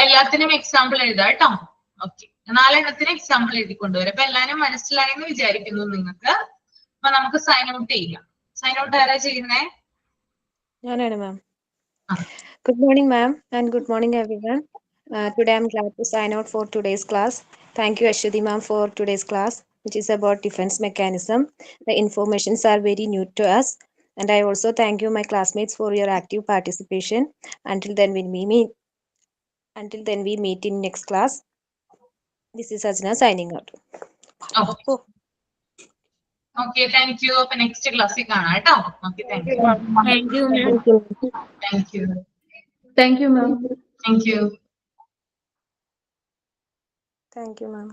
എല്ലാത്തിനും എക്സാമ്പിൾ എഴുതാം കേട്ടോ. ഓക്കെ, 4 എണ്ണത്തിന് എക്സാമ്പിൾ എഴുതി കൊണ്ടുവരാം. അപ്പൊ എല്ലാരും മനസ്സിലായെന്ന് വിചാരിക്കുന്നു നിങ്ങൾക്ക്. അപ്പൊ നമുക്ക് സൈൻ ഔട്ട് ചെയ്യാം. സൈൻ ഔട്ട് ആരാ ചെയ്യുന്നേ? ഞാനാണ് മാം. Good morning, ma'am, and good morning, everyone. Today I'm glad to sign out for today's class. Thank you, Ashwati ma'am, for today's class, which is about defense mechanism. The informations are very new to us, and I also thank you, my classmates, for your active participation. Until then, we meet in next class. This is Sajna signing out. Okay, thank you. അപ്പൊ next ക്ലാസ്സിൽ കാണാം കേട്ടോ. Okay, thank you. Thank you ma'am. Thank you. Thank you, ma'am. Thank you. Thank you, ma'am.